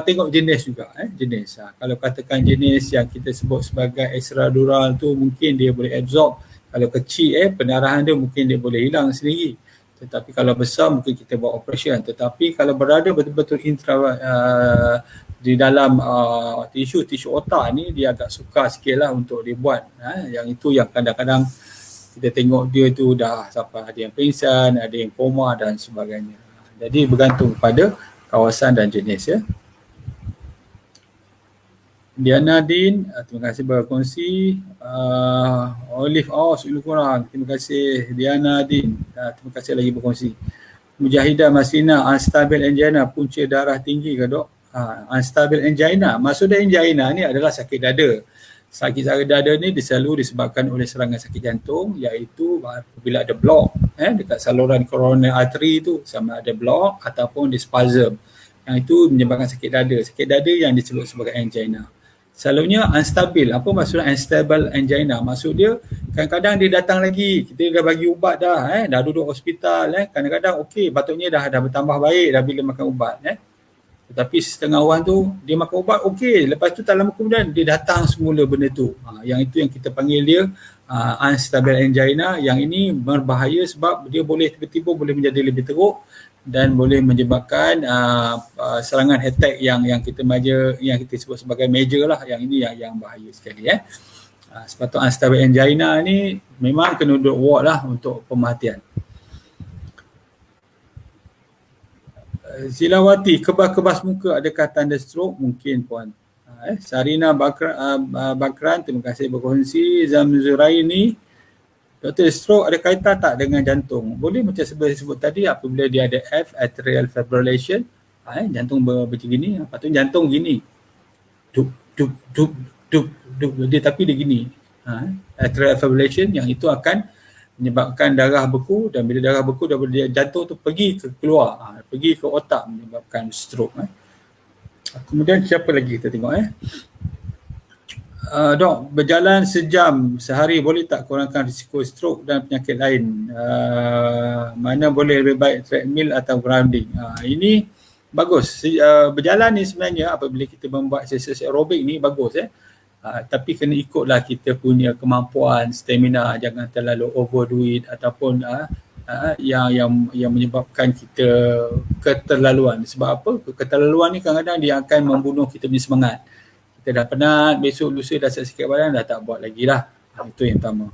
tengok jenis juga, jenis. Kalau katakan jenis yang kita sebut sebagai extradural tu, mungkin dia boleh absorb. Kalau kecil, pendarahan dia mungkin dia boleh hilang sendiri. Tetapi kalau besar mungkin kita buat operation. Tetapi kalau berada betul-betul di dalam tisu otak ni, dia agak sukar sikit lah untuk dibuat. Yang itu yang kadang-kadang kita tengok dia tu dah sampai ada yang pingsan, ada yang koma dan sebagainya. Jadi bergantung pada kawasan dan jenis. Diana Din, terima kasih berkongsi. Olive Aus lebih kurang, terima kasih Diana Din, terima kasih lagi berkongsi. Mujahidah Masina, unstable angina, punca darah tinggi ke dok? Unstable angina, maksudnya angina ni adalah sakit dada. Sakit dada ni selalu disebabkan oleh serangan sakit jantung, iaitu apabila ada blok dekat saluran coronary artery tu, sama ada blok ataupun spasm. Yang itu menyebabkan sakit dada. Sakit dada yang disebut sebagai angina. Selalunya unstable. Apa maksudnya unstable angina? Maksud dia kadang-kadang dia datang lagi, kita dah bagi ubat dah, dah duduk hospital, kadang-kadang okey, patutnya dah bertambah baik dah bila makan ubat. Tetapi setengah orang tu dia makan ubat okey, lepas tu tak lama kemudian dia datang semula benda tu. Yang itu yang kita panggil dia unstable angina. Yang ini berbahaya sebab dia boleh tiba-tiba boleh menjadi lebih teruk dan boleh menyebabkan serangan attack yang kita sebut sebagai major lah. Yang ini yang bahaya sekali. Sebab tu unstable angina ni memang kena duduk ward lah untuk pemerhatian. Zilawati, kebas-kebas muka adakah tanda stroke? Mungkin puan. Sarina Bakran, terima kasih berkongsi. Zamzuraini, doktor, stroke ada kaitan tak dengan jantung? Boleh macam sebut tadi, apabila dia ada atrial fibrillation, jantung macam gini, lepas tu jantung gini. Dup, dup, dup, dup, dup, tapi dia gini. Atrial fibrillation, yang itu akan menyebabkan darah beku, dan bila darah beku daripada jantung tu pergi ke keluar, pergi ke otak, menyebabkan stroke. Kemudian siapa lagi kita tengok? Dok, berjalan sejam sehari boleh tak kurangkan risiko stroke dan penyakit lain? Mana boleh lebih baik, treadmill atau grounding? Ini bagus. Berjalan ni sebenarnya apabila kita membuat exercise aerobik ni bagus. Tapi kena ikutlah kita punya kemampuan, stamina, jangan terlalu overdo it ataupun yang menyebabkan kita keterlaluan. Sebab apa? Keterlaluan ni kadang-kadang dia akan membunuh kita punya semangat. Kita dah penat, besok lusa dah sakit badan, dah tak buat lagi lah. Itu yang pertama.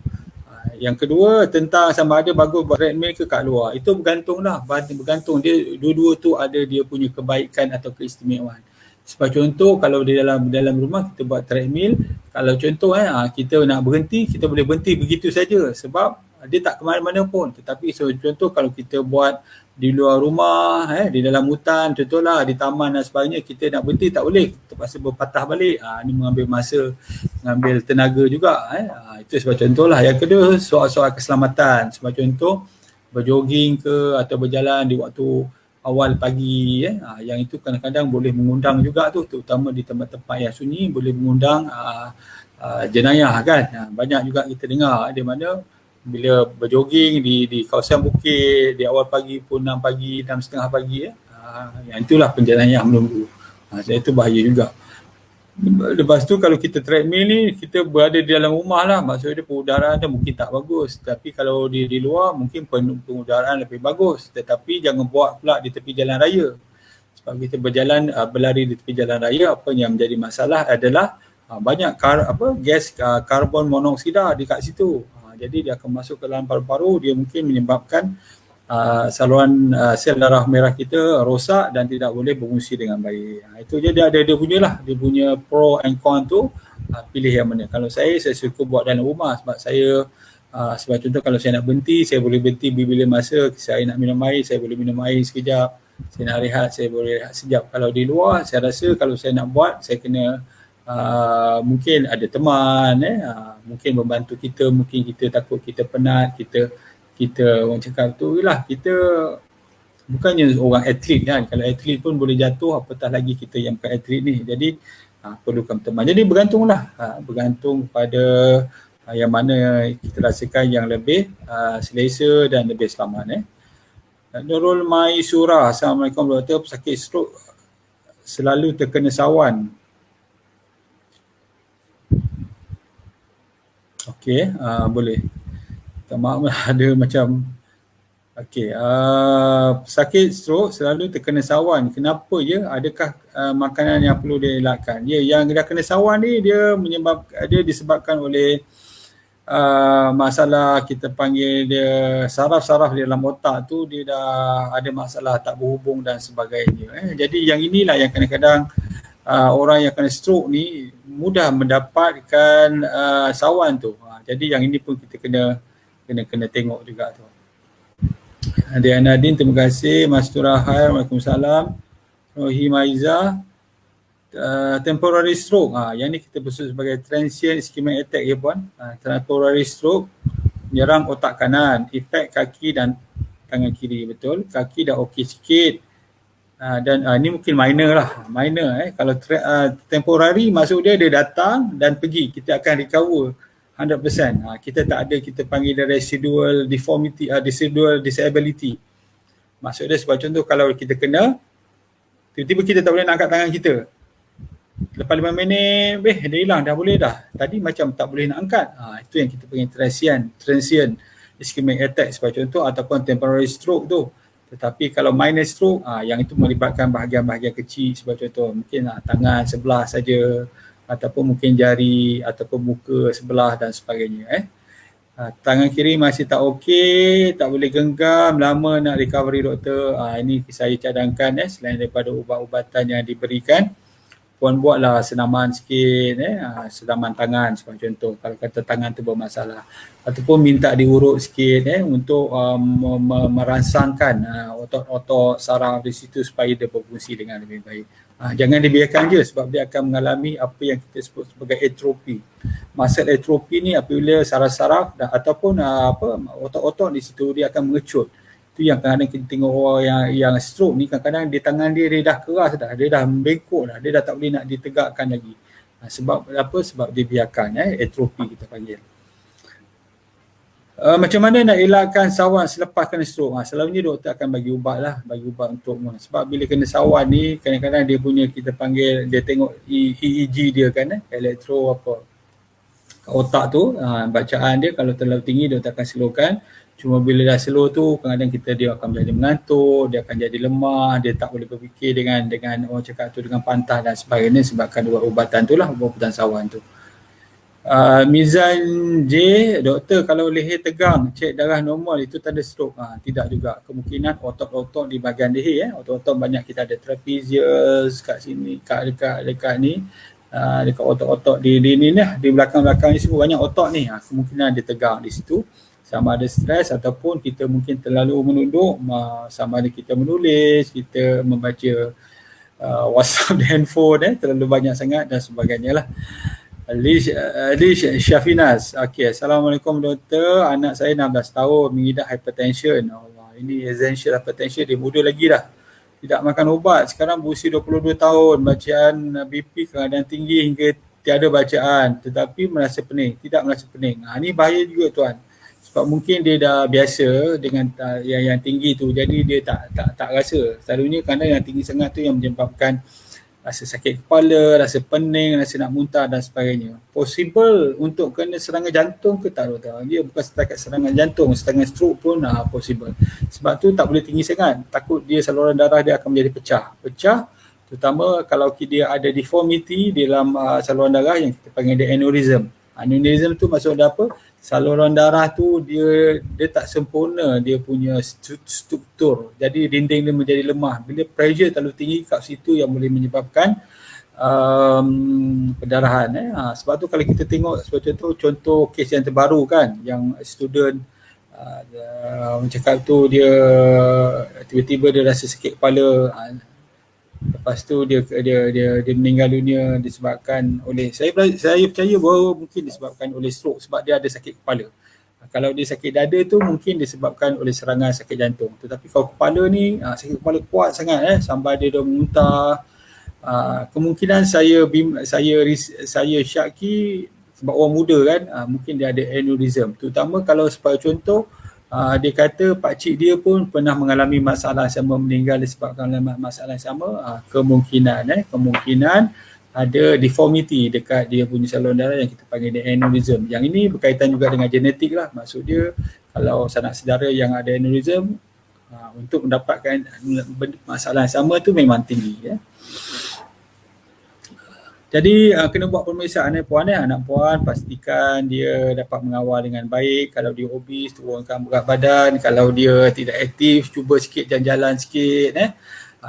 Yang kedua, tentang sama ada bagus buat treadmill ke kat luar. Itu bergantunglah. Bergantung. Dia dua-dua tu ada dia punya kebaikan atau keistimewaan. Sebab contoh, kalau di dalam rumah kita buat treadmill, kalau contoh kita nak berhenti, kita boleh berhenti begitu saja sebab dia tak ke mana-mana pun. Tetapi contoh kalau kita buat di luar rumah, di dalam hutan, contohlah di taman dan sebagainya, kita nak berhenti tak boleh, terpaksa berpatah balik. Ini mengambil masa, mengambil tenaga juga. Itu sebab contohlah. Yang kedua, soal-soal keselamatan. Sebab contoh, berjoging ke atau berjalan di waktu awal pagi, yang itu kadang-kadang boleh mengundang juga tu, terutama di tempat-tempat yang sunyi, boleh mengundang jenayah kan. Banyak juga kita dengar di mana bila berjoging di kawasan bukit di awal pagi, pukul 6 pagi, 6.30 pagi, yang itulah penjenayah menunggu. Itu bahaya juga. Lepas tu kalau kita treadmill ni, kita berada di dalam rumah lah, maksudnya pengudaraan tu mungkin tak bagus. Tapi kalau di luar mungkin pengudaraan lebih bagus. Tetapi jangan buat pula di tepi jalan raya. Sebab kita berlari di tepi jalan raya, apa yang menjadi masalah adalah banyak gas karbon monoksida dekat situ. Jadi dia akan masuk ke dalam paru-paru, dia mungkin menyebabkan saluran sel darah merah kita rosak dan tidak boleh berfungsi dengan baik. Itu je dia punya pro and con tu, pilih yang mana. Kalau saya suka buat dalam rumah sebab sebab contoh kalau saya nak berhenti, saya boleh berhenti bila masa. Saya nak minum air, saya boleh minum air sekejap. Saya nak rehat, saya boleh rehat sekejap. Kalau di luar, saya rasa kalau saya nak buat, saya kena mungkin ada teman, mungkin membantu kita, mungkin kita takut kita penat, kita orang cakap tu lah, kita bukannya orang atlet kan. Kalau atlet pun boleh jatuh, apatah lagi kita yang bukan atlet ni. Jadi perlukan teman. Jadi bergantunglah, bergantung pada yang mana kita rasakan yang lebih selesa dan lebih selamat. Nurul Maisura, Assalamualaikum doktor, pesakit stroke selalu terkena sawan. Okey, boleh. Maaf ada macam pesakit stroke selalu terkena sawan. Kenapa ya? Adakah makanan yang perlu dielakkan? Ya, yang dah kena sawan ni dia disebabkan oleh masalah kita panggil dia saraf-saraf di dalam otak tu, dia dah ada masalah tak berhubung dan sebagainya. Jadi yang inilah yang kadang-kadang orang yang kena stroke ni mudah mendapatkan sawan tu. Jadi yang ini pun kita kena tengok juga tu. Diana Nadine, terima kasih. Mas Turahai, Waalaikumsalam. Rohi Maiza, temporary stroke. Yang ni kita sebut sebagai transient ischemic attack ya puan. Temporary stroke menyerang otak kanan, efek kaki dan tangan kiri, betul. Kaki dah okey sikit. Dan ni mungkin minor lah. Kalau temporary maksud dia datang dan pergi, kita akan recover 100%. Kita tak ada, kita panggil dia residual deformity, residual disability. Maksud dia sebab contoh kalau kita kena, tiba-tiba kita tak boleh nak angkat tangan kita. Lepas 5 minit, dia hilang, dah boleh dah. Tadi macam tak boleh nak angkat. Itu yang kita panggil transient ischemic attack sebagai contoh, ataupun temporary stroke tu. Tetapi kalau minor stroke, yang itu melibatkan bahagian-bahagian kecil sebagai contoh. Mungkin tangan sebelah saja, ataupun mungkin jari, ataupun muka sebelah dan sebagainya. Tangan kiri masih tak okey, tak boleh genggam, lama nak recovery doktor. Ini saya cadangkan selain daripada ubat-ubatan yang diberikan, puan buatlah senaman sikit, senaman tangan sebagai contoh kalau kata tangan tu bermasalah, ataupun minta diurut sikit untuk merangsangkan otot-otot saraf di situ supaya dia berfungsi dengan lebih baik. Jangan dibiarkan je sebab dia akan mengalami apa yang kita sebut sebagai atrofi. Muscle atrofi ni apabila saraf-saraf ataupun otot-otot di situ dia akan mengecut. Itu yang kadang-kadang kita tengok orang yang stroke ni, kadang-kadang di tangan dia dah keras dah, dia dah bengkok dah, dia dah tak boleh nak ditegakkan lagi. Sebab apa? Sebab dia biarkan atrofi kita panggil. Macam mana nak elakkan sawan selepas kena stroke? Selalunya doktor akan bagi ubat untuk sebab bila kena sawan ni kadang-kadang dia punya, kita panggil, dia tengok EEG dia kan, elektro apa kat otak tu, bacaan dia kalau terlalu tinggi doktor akan slowkan. Cuma bila dah slow tu kadang-kadang dia akan menjadi mengantuk, dia akan jadi lemah, dia tak boleh berfikir dengan orang cakap tu dengan pantas dan sebagainya sebabkan ubat-ubatan tu lah, ubat-ubatan sawan tu. Mizan J, doktor kalau leher tegang, cek darah normal, itu tanda stroke? Tidak juga. Kemungkinan otot-otot di bahagian leher, otot-otot banyak, kita ada trapezius kat sini, dekat ni, dekat otot-otot di ni lah, di belakang-belakang ni semua banyak otot ni. Kemungkinan dia tegang di situ, sama ada stres ataupun kita mungkin terlalu menunduk, sama ada kita menulis, kita membaca WhatsApp di handphone terlalu banyak sangat dan sebagainya lah. Lish Syafinas. Okey, Assalamualaikum doktor. Anak saya 16 tahun mengidap hypertension. Allah, ini essential hypertension, dia muda lagi dah. Tidak makan ubat. Sekarang berusia 22 tahun. Bacaan BP kadang tinggi hingga tiada bacaan. Tetapi merasa pening. Tidak merasa pening. Ini bahaya juga tuan. Sebab mungkin dia dah biasa dengan yang tinggi tu. Jadi dia tak rasa. Selalunya kadang yang tinggi sangat tu yang menyebabkan rasa sakit kepala, rasa pening, rasa nak muntah dan sebagainya. Possible untuk kena serangan jantung ke tak doktor? Dia bukan setakat serangan jantung, serangan stroke pun possible. Sebab tu tak boleh tinggi sangat. Takut dia saluran darah dia akan menjadi pecah. Terutama kalau dia ada deformity di dalam saluran darah yang kita panggil dia aneurysm. Aneurysm tu maksud dia apa? Saluran darah tu dia tak sempurna dia punya struktur. Jadi dinding dia menjadi lemah. Bila pressure terlalu tinggi kat situ yang boleh menyebabkan pendarahan. Sebab tu kalau kita tengok seperti tu, contoh kes yang terbaru kan, yang student cakap tu dia tiba-tiba dia rasa sakit kepala. Lepas tu dia meninggal dunia disebabkan oleh, saya percaya bahawa mungkin disebabkan oleh stroke sebab dia ada sakit kepala. Kalau dia sakit dada tu mungkin disebabkan oleh serangan sakit jantung. Tetapi kalau kepala ni sakit kepala kuat sangat sampai dia dah muntah. Kemungkinan saya syaki sebab orang muda kan, mungkin dia ada aneurysm. Terutama kalau sebagai contoh dia kata pakcik dia pun pernah mengalami masalah sama, meninggal disebabkan masalah sama. Kemungkinan ada deformity dekat dia punya saluran darah yang kita panggil dia aneurysm. Yang ini berkaitan juga dengan genetik lah. Maksud dia kalau sanak saudara yang ada aneurysm, untuk mendapatkan masalah yang sama tu memang tinggi. Jadi kena buat pemeriksaan puan anak puan, pastikan dia dapat mengawal dengan baik. Kalau dia obes, turunkan berat badan. Kalau dia tidak aktif, cuba sikit jalan-jalan sikit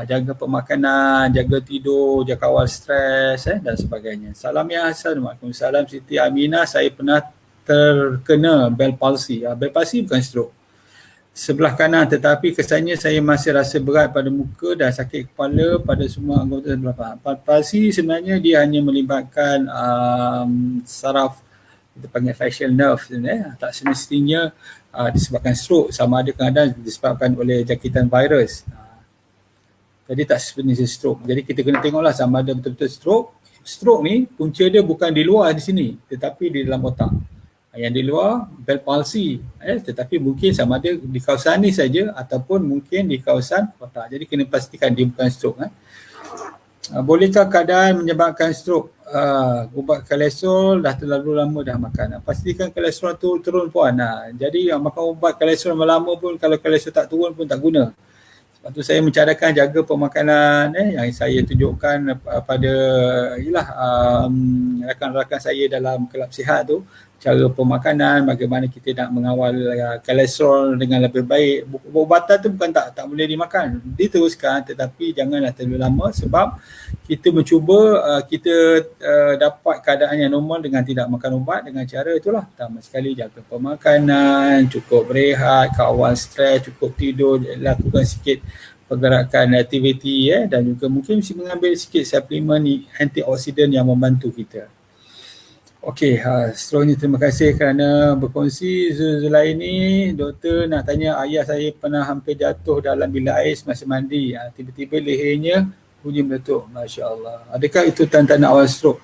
jaga pemakanan, jaga tidur, jaga kawal stres dan sebagainya. Salam Ya Hasan. Waalaikumsalam Siti Aminah. Saya pernah terkena Bell palsy. Bell palsy bukan stroke. Sebelah kanan, tetapi kesannya saya masih rasa berat pada muka dan sakit kepala pada semua anggota sebelah. Palsy sebenarnya dia hanya melibatkan saraf, kita panggil facial nerve, tak semestinya disebabkan stroke. Sama ada kadang disebabkan oleh jangkitan virus. Jadi tak sebenarnya stroke. Jadi kita kena tengoklah sama ada betul-betul stroke. Stroke ni punca dia bukan di luar di sini, tetapi di dalam otak. Yang di luar Bell palsy, tetapi mungkin sama ada di kawasan ni saja ataupun mungkin di kawasan otak. Jadi kena pastikan dia bukan stroke. Bolehkah keadaan menyebabkan stroke? Ubat kolesterol dah terlalu lama dah makan. Pastikan kolesterol tu turun puan. Jadi makan ubat kolesterol lama pun kalau kolesterol tak turun pun tak guna. Sebab tu saya mencadangkan jaga pemakanan yang saya tunjukkan pada rakan-rakan saya dalam kelab sihat tu, cara pemakanan, bagaimana kita nak mengawal kolesterol dengan lebih baik. Ubatan tu bukan tak boleh dimakan, diteruskan, tetapi janganlah terlalu lama sebab kita mencuba kita dapat keadaan yang normal dengan tidak makan ubat. Dengan cara itulah, pertama sekali jaga pemakanan, cukup berehat, kawal stres, cukup tidur, lakukan sikit pergerakan aktiviti dan juga mungkin mesti mengambil sikit suplemen antioksidan yang membantu kita. Okey, seterusnya terima kasih kerana berkongsi. Zulaini, doktor nak tanya, ayah saya pernah hampir jatuh dalam bilik air semasa mandi. Tiba-tiba lehernya bunyi meletup. Masya Allah. Adakah itu tanda-tanda awal stroke?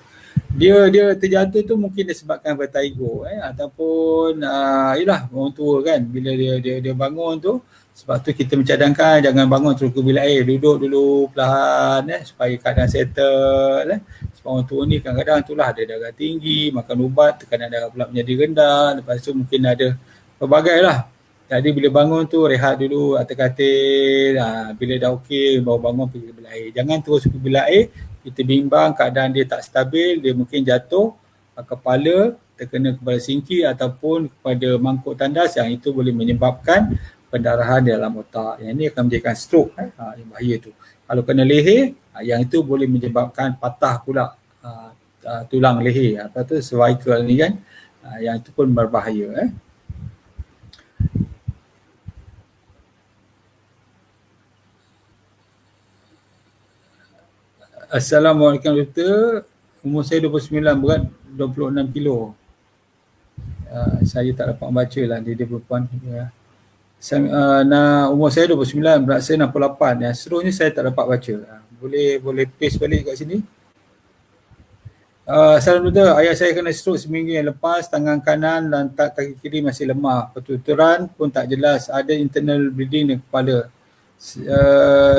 Dia terjatuh tu mungkin disebabkan vertigo ataupun orang tua kan, bila dia bangun tu. Sebab tu kita mencadangkan jangan bangun terus ke bilik air, duduk dulu perlahan supaya keadaan settle. Sebab orang tua ni kadang-kadang itulah ada darah tinggi, makan ubat, tekanan darah pula menjadi rendah, lepas tu mungkin ada pelbagai lah. Jadi bila bangun tu rehat dulu atas katil, bila dah okey baru bangun pergi ke bilik air. Jangan terus ke bilik air, kita bimbang keadaan dia tak stabil, dia mungkin jatuh, kepala terkena kepala singki ataupun kepada mangkuk tandas, yang itu boleh menyebabkan pendarahan dalam otak. Yang ini akan menjadikan stroke, yang bahaya tu. Kalau kena leher, yang itu boleh menyebabkan patah pula tulang leher, apa tu cervical ni kan, yang itu pun berbahaya. Assalamualaikum doktor. Umur saya 29, berat 26 kilo. Saya tak dapat membaca lah, dia perempuan. Umur saya 29, berat saya 68. Yang seterusnya saya tak dapat baca. Boleh paste balik kat sini. Salam doktor, ayah saya kena stroke seminggu yang lepas, tangan kanan dan kaki kiri masih lemah. Pertuturan pun tak jelas, ada internal bleeding di kepala.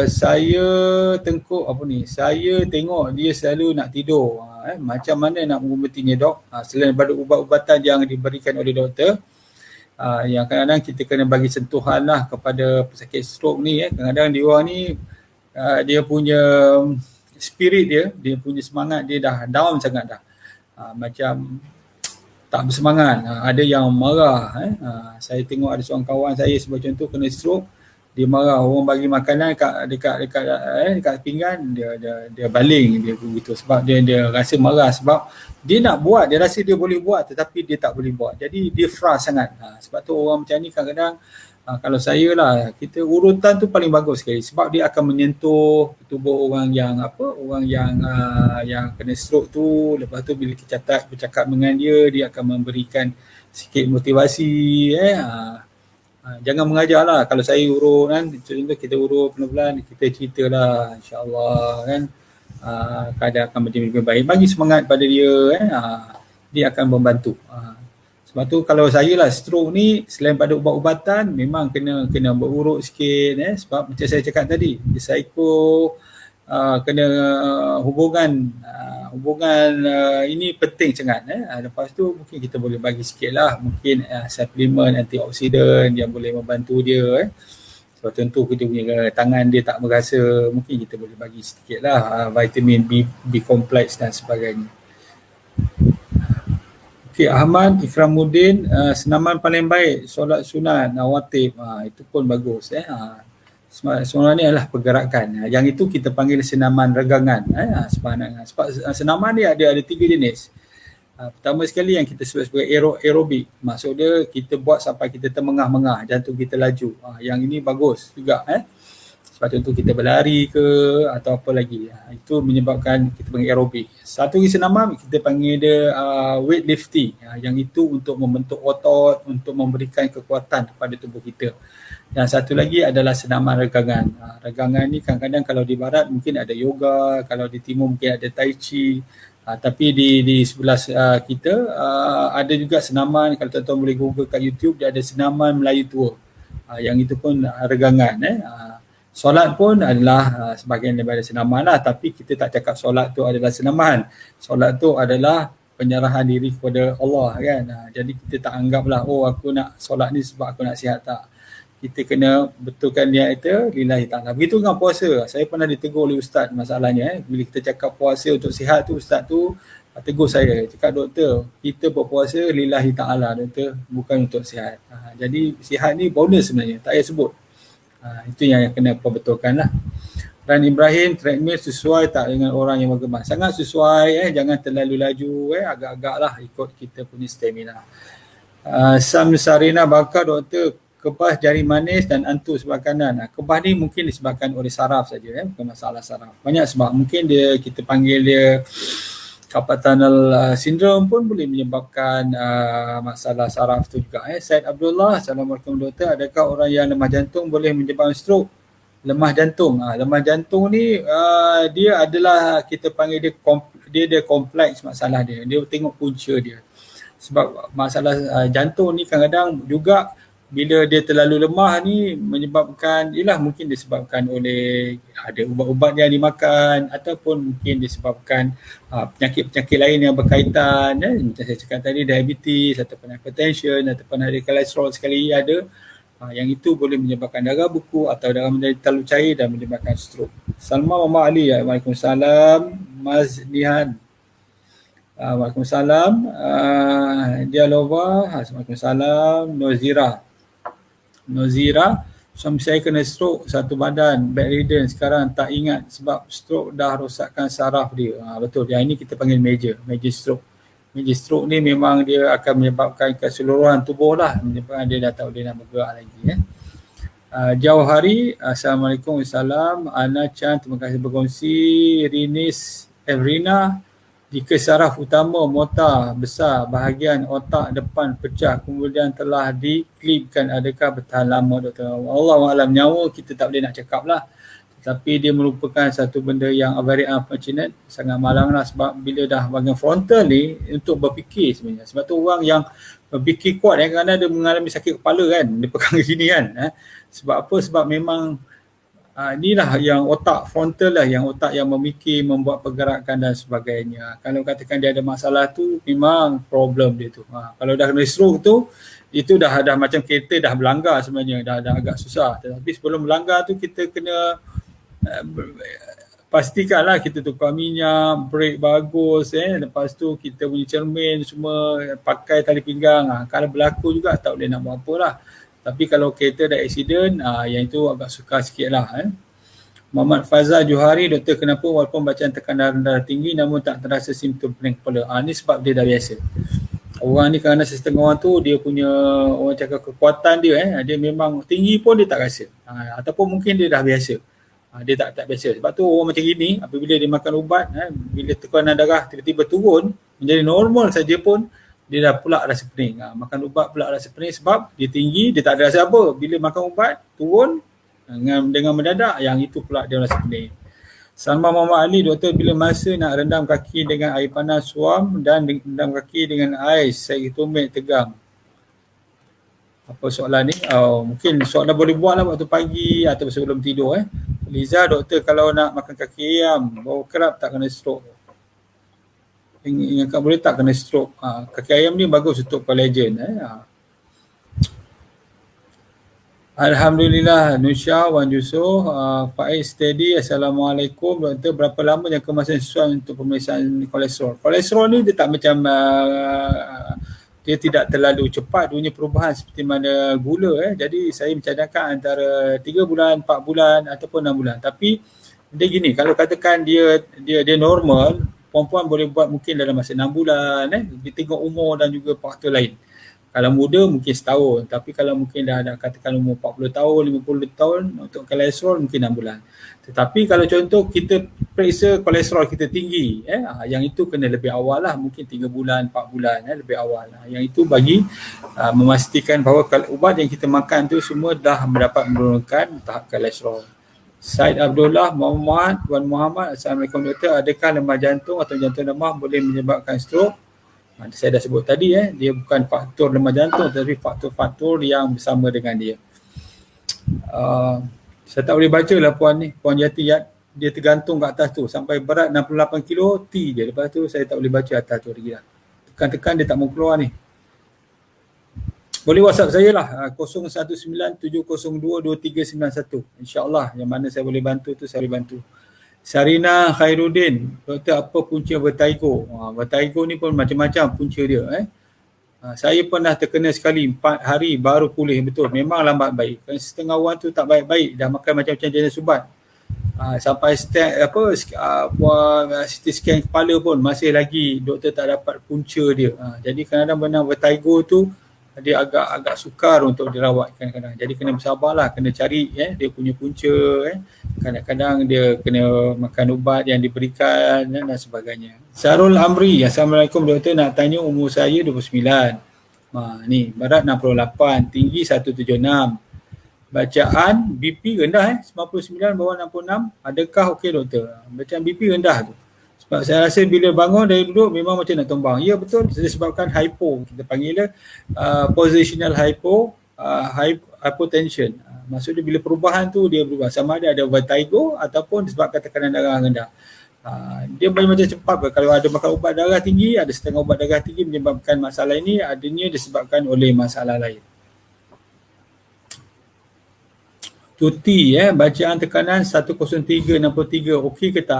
Saya tengok dia selalu nak tidur. Macam mana nak mengubatinya dok? Selain daripada ubat-ubatan yang diberikan oleh doktor, yang kadang-kadang kita kena bagi sentuhan lah kepada pesakit stroke ni. Kadang-kadang dia orang ni dia punya spirit dia punya semangat dia dah down sangat dah. Macam tak bersemangat. Ada yang marah. Saya tengok ada seorang kawan saya sebagai contoh kena stroke, dia marah, orang bagi makanan dekat pinggan, dia baling, dia begitu sebab dia rasa marah sebab dia nak buat, dia rasa dia boleh buat tetapi dia tak boleh buat. Jadi dia frust sangat. Sebab tu orang macam ni kadang-kadang kalau saya lah, kita urutan tu paling bagus sekali sebab dia akan menyentuh tubuh orang yang yang kena stroke tu. Lepas tu bila kita bercakap dengan dia akan memberikan sikit motivasi. Jangan mengajar lah. Kalau saya urut kan, contoh kita urut pelan-pelan, kita cerita lah, insyaAllah kan, keadaan akan menjadi lebih baik. Bagi semangat pada dia dia akan membantu. Sebab tu kalau saya lah, stroke ni selain pada ubat-ubatan memang kena berurut sikit sebab macam saya cakap tadi, psycho kena hubungan ini penting sangat. Lepas tu mungkin kita boleh bagi sikit lah, mungkin suplemen antioksidan yang boleh membantu dia. Sebab tentu kita punya tangan dia tak merasa, mungkin kita boleh bagi sikit lah vitamin B complex dan sebagainya. Okey, Ahmad Ikramuddin, senaman paling baik solat sunat rawatib, itu pun bagus. Senaman ni adalah pergerakan. Yang itu kita panggil senaman regangan. Sebab senaman ni ada 3 jenis. Pertama sekali yang kita sebut sebagai aerobik. Maksud dia kita buat sampai kita termengah-mengah, jantung kita laju. Yang ini bagus juga. Sebab tu kita berlari ke atau apa lagi. Itu menyebabkan kita panggil aerobik. Satu lagi senaman kita panggil dia weightlifting. Yang itu untuk membentuk otot, untuk memberikan kekuatan kepada tubuh kita. Yang satu lagi adalah senaman regangan. Regangan ni kadang-kadang kalau di barat mungkin ada yoga, kalau di timur mungkin ada tai chi. Tapi di sebelah kita ada juga senaman, kalau tuan-tuan boleh google kat YouTube, dia ada senaman Melayu tua. Yang itu pun regangan. Solat pun adalah sebahagian daripada senaman lah, tapi kita tak cakap solat tu adalah senaman. Solat tu adalah penyerahan diri kepada Allah kan. Jadi kita tak anggaplah aku nak solat ni sebab aku nak sihat, tak. Kita kena betulkan niat kita lillahi ta'ala. Begitu dengan puasa. Saya pernah ditegur oleh ustaz masalahnya. Bila kita cakap puasa untuk sihat tu, ustaz tu tegur saya. Cakap, doktor, kita berpuasa lillahi ta'ala, doktor, bukan untuk sihat. Jadi sihat ni bonus sebenarnya, tak payah sebut. Itu yang kena perbetulkan lah. Dan Ibrahim, treadmill sesuai tak dengan orang yang bergemar? Sangat sesuai. Jangan terlalu laju. Agak-agak lah ikut kita punya stamina. Sam Sarina bakar, doktor, kebas jari manis dan antus sebelah kanan. Kebas ni mungkin disebabkan oleh saraf saja, bukan masalah saraf. Banyak sebab. Mungkin kita panggil dia carpal tunnel syndrome pun boleh menyebabkan masalah saraf tu juga. Said Abdullah, Assalamualaikum doktor, adakah orang yang lemah jantung boleh menyebabkan stroke? Lemah jantung. Lemah jantung ni dia adalah, kita panggil dia ada kompleks masalah dia. Dia tengok punca dia. Sebab masalah jantung ni kadang-kadang juga bila dia terlalu lemah ni menyebabkan, mungkin disebabkan oleh ada ubat-ubat yang dimakan, ataupun mungkin disebabkan penyakit-penyakit lain yang berkaitan, macam saya cakap tadi, diabetes ataupun hypertension ataupun ada kolesterol sekali ada, yang itu boleh menyebabkan darah beku atau darah menjadi terlalu cair dan menyebabkan stroke. Salma Mama Ali, Waalaikumsalam. Mas Nihan, Waalaikumsalam. Dialova, Waalaikumsalam. Nozira, suami saya kena stroke satu badan, bedridden, sekarang tak ingat sebab stroke dah rosakkan saraf dia. Betul, yang ini kita panggil major stroke. Major stroke ni memang dia akan menyebabkan keseluruhan tubuh lah, menyebabkan dia dah tak boleh nak bergerak lagi. Jauh hari, Assalamualaikum, Assalam. Ana Chan, terima kasih berkongsi. Rina, jika saraf utama motor besar, bahagian otak depan pecah kemudian telah diklipkan, adakah bertahan lama, doktor? Allahualam, nyawa kita tak boleh nak cakap lah. Tapi dia merupakan satu benda yang very unfortunate, sangat malang lah, sebab bila dah bahagian frontal ni untuk berfikir sebenarnya. Sebab tu orang yang berfikir kuat kerana dia mengalami sakit kepala kan, dia pegang gini kan. Sebab apa? Sebab memang inilah yang otak frontal lah, yang otak yang memikir, membuat pergerakan dan sebagainya. Kalau katakan dia ada masalah tu, memang problem dia tu. Kalau dah kena stroke tu, itu dah macam kereta dah berlanggar sebenarnya, dah agak susah. Tetapi sebelum berlanggar tu kita kena pastikanlah kita tukar minyak, brake bagus, lepas tu kita punya cermin semua pakai tali pinggang. Kalau berlaku juga tak boleh nak buat apa lah. Tapi kalau kereta ada accident, yang itu agak sukar sikit lah. Muhammad Fazal Johari, doktor, kenapa walaupun bacaan tekanan darah tinggi namun tak terasa simptom pening kepala? Ni sebab dia dah biasa. Orang ni kerana setengah orang tu dia punya, orang cakap kekuatan dia, dia memang tinggi pun dia tak rasa. Ataupun mungkin dia dah biasa. Dia tak biasa. Sebab tu orang macam gini, apabila dia makan ubat, bila tekanan darah tiba-tiba turun menjadi normal saja pun, dia dah pula rasa pening. Makan ubat pula rasa pening sebab dia tinggi, dia tak ada rasa apa. Bila makan ubat, turun dengan mendadak, yang itu pula dia rasa pening. Salma Muhammad Ali, doktor, bila masa nak rendam kaki dengan air panas suam dan rendam kaki dengan ais, saya tumit tegang. Apa soalan ni? Mungkin soalan boleh buat lah waktu pagi atau sebelum tidur. Liza, doktor, kalau nak makan kaki ayam, bau kerap tak kena stroke? Ingatkan boleh tak kena stroke? Kaki ayam ni bagus untuk collagen. Alhamdulillah. Nusya, Wan Yusof, Faiz Steady, Assalamualaikum. Doktor, berapa lama jangka masa sesuai untuk pemeriksaan kolesterol? Kolesterol ni dia tak macam dia tidak terlalu cepat punya perubahan seperti mana gula. Jadi saya mencadangkan antara 3 bulan, 4 bulan ataupun 6 bulan. Tapi dia gini, kalau katakan dia normal, perempuan boleh buat mungkin dalam masa 6 bulan. Dia tengok umur dan juga faktor lain. Kalau muda mungkin setahun, tapi kalau mungkin dah katakan umur 40 tahun, 50 tahun, untuk kolesterol mungkin 6 bulan. Tetapi kalau contoh kita periksa kolesterol kita tinggi, yang itu kena lebih awal lah, mungkin 3 bulan, 4 bulan, lebih awal lah. Yang itu bagi memastikan bahawa ubat yang kita makan tu semua dah mendapat menurunkan tahap kolesterol. Said Abdullah Muhammad, Wan Muhammad, Assalamualaikum doktor, adakah lemah jantung atau jantung lemah boleh menyebabkan stroke? Saya dah sebut tadi, dia bukan faktor lemah jantung tetapi faktor-faktor yang bersama dengan dia. Saya tak boleh baca lah puan ni, puan Yati, dia tergantung kat atas tu sampai berat 68 kilo T je, lepas tu saya tak boleh baca atas tu lagi lah. Tekan-tekan dia tak mau keluar ni. Boleh WhatsApp saya lah, 0197022391. InsyaAllah yang mana saya boleh bantu tu saya boleh bantu. Sarina Khairuddin, doktor apa punca vertigo? Vertigo ni pun macam-macam punca dia. Saya pernah terkena sekali 4 hari baru pulih betul. Memang lambat baik. Setengah orang tu tak baik-baik, dah makan macam-macam jenis ubat. Sampai CT scan kepala pun masih lagi doktor tak dapat punca dia. Jadi kadang-kadang benar vertigo tu dia agak sukar untuk dirawat kadang-kadang. Jadi kena bersabarlah, kena cari dia punya punca. Kadang-kadang dia kena makan ubat yang diberikan dan sebagainya. Sarul Amri, Assalamualaikum doktor, nak tanya umur saya 29. Ni berat 68, tinggi 176. Bacaan BP rendah 99 bawah 66. Adakah okey doktor? Bacaan BP rendah tu. Sebab saya rasa bila bangun dari duduk memang macam nak tumbang. Ya betul, disebabkan hypo. Kita panggil positional hypotension. Maksudnya bila perubahan tu dia berubah. Sama ada vertigo ataupun disebabkan tekanan darah rendah. Dia macam cepat. Kalau ada makan ubat darah tinggi, ada setengah ubat darah tinggi menyebabkan masalah ini, adanya disebabkan oleh masalah lain. Tuti, bacaan tekanan 103/63, okey ke tak?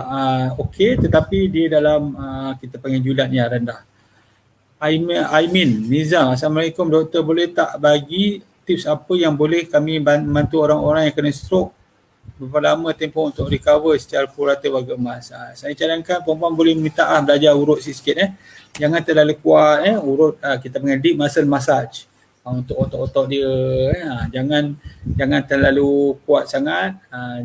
Okey, tetapi dia dalam kita panggil julat ni rendah. Aimin Nizam, Assalamualaikum doktor, boleh tak bagi tips apa yang boleh kami bantu orang-orang yang kena stroke berapa lama tempoh untuk recover secara purata warga emas? Saya cadangkan perempuan boleh minta belajar urut sikit. Jangan terlalu kuat, urut kita panggil deep muscle massage. Untuk otot-otot dia, jangan terlalu kuat sangat,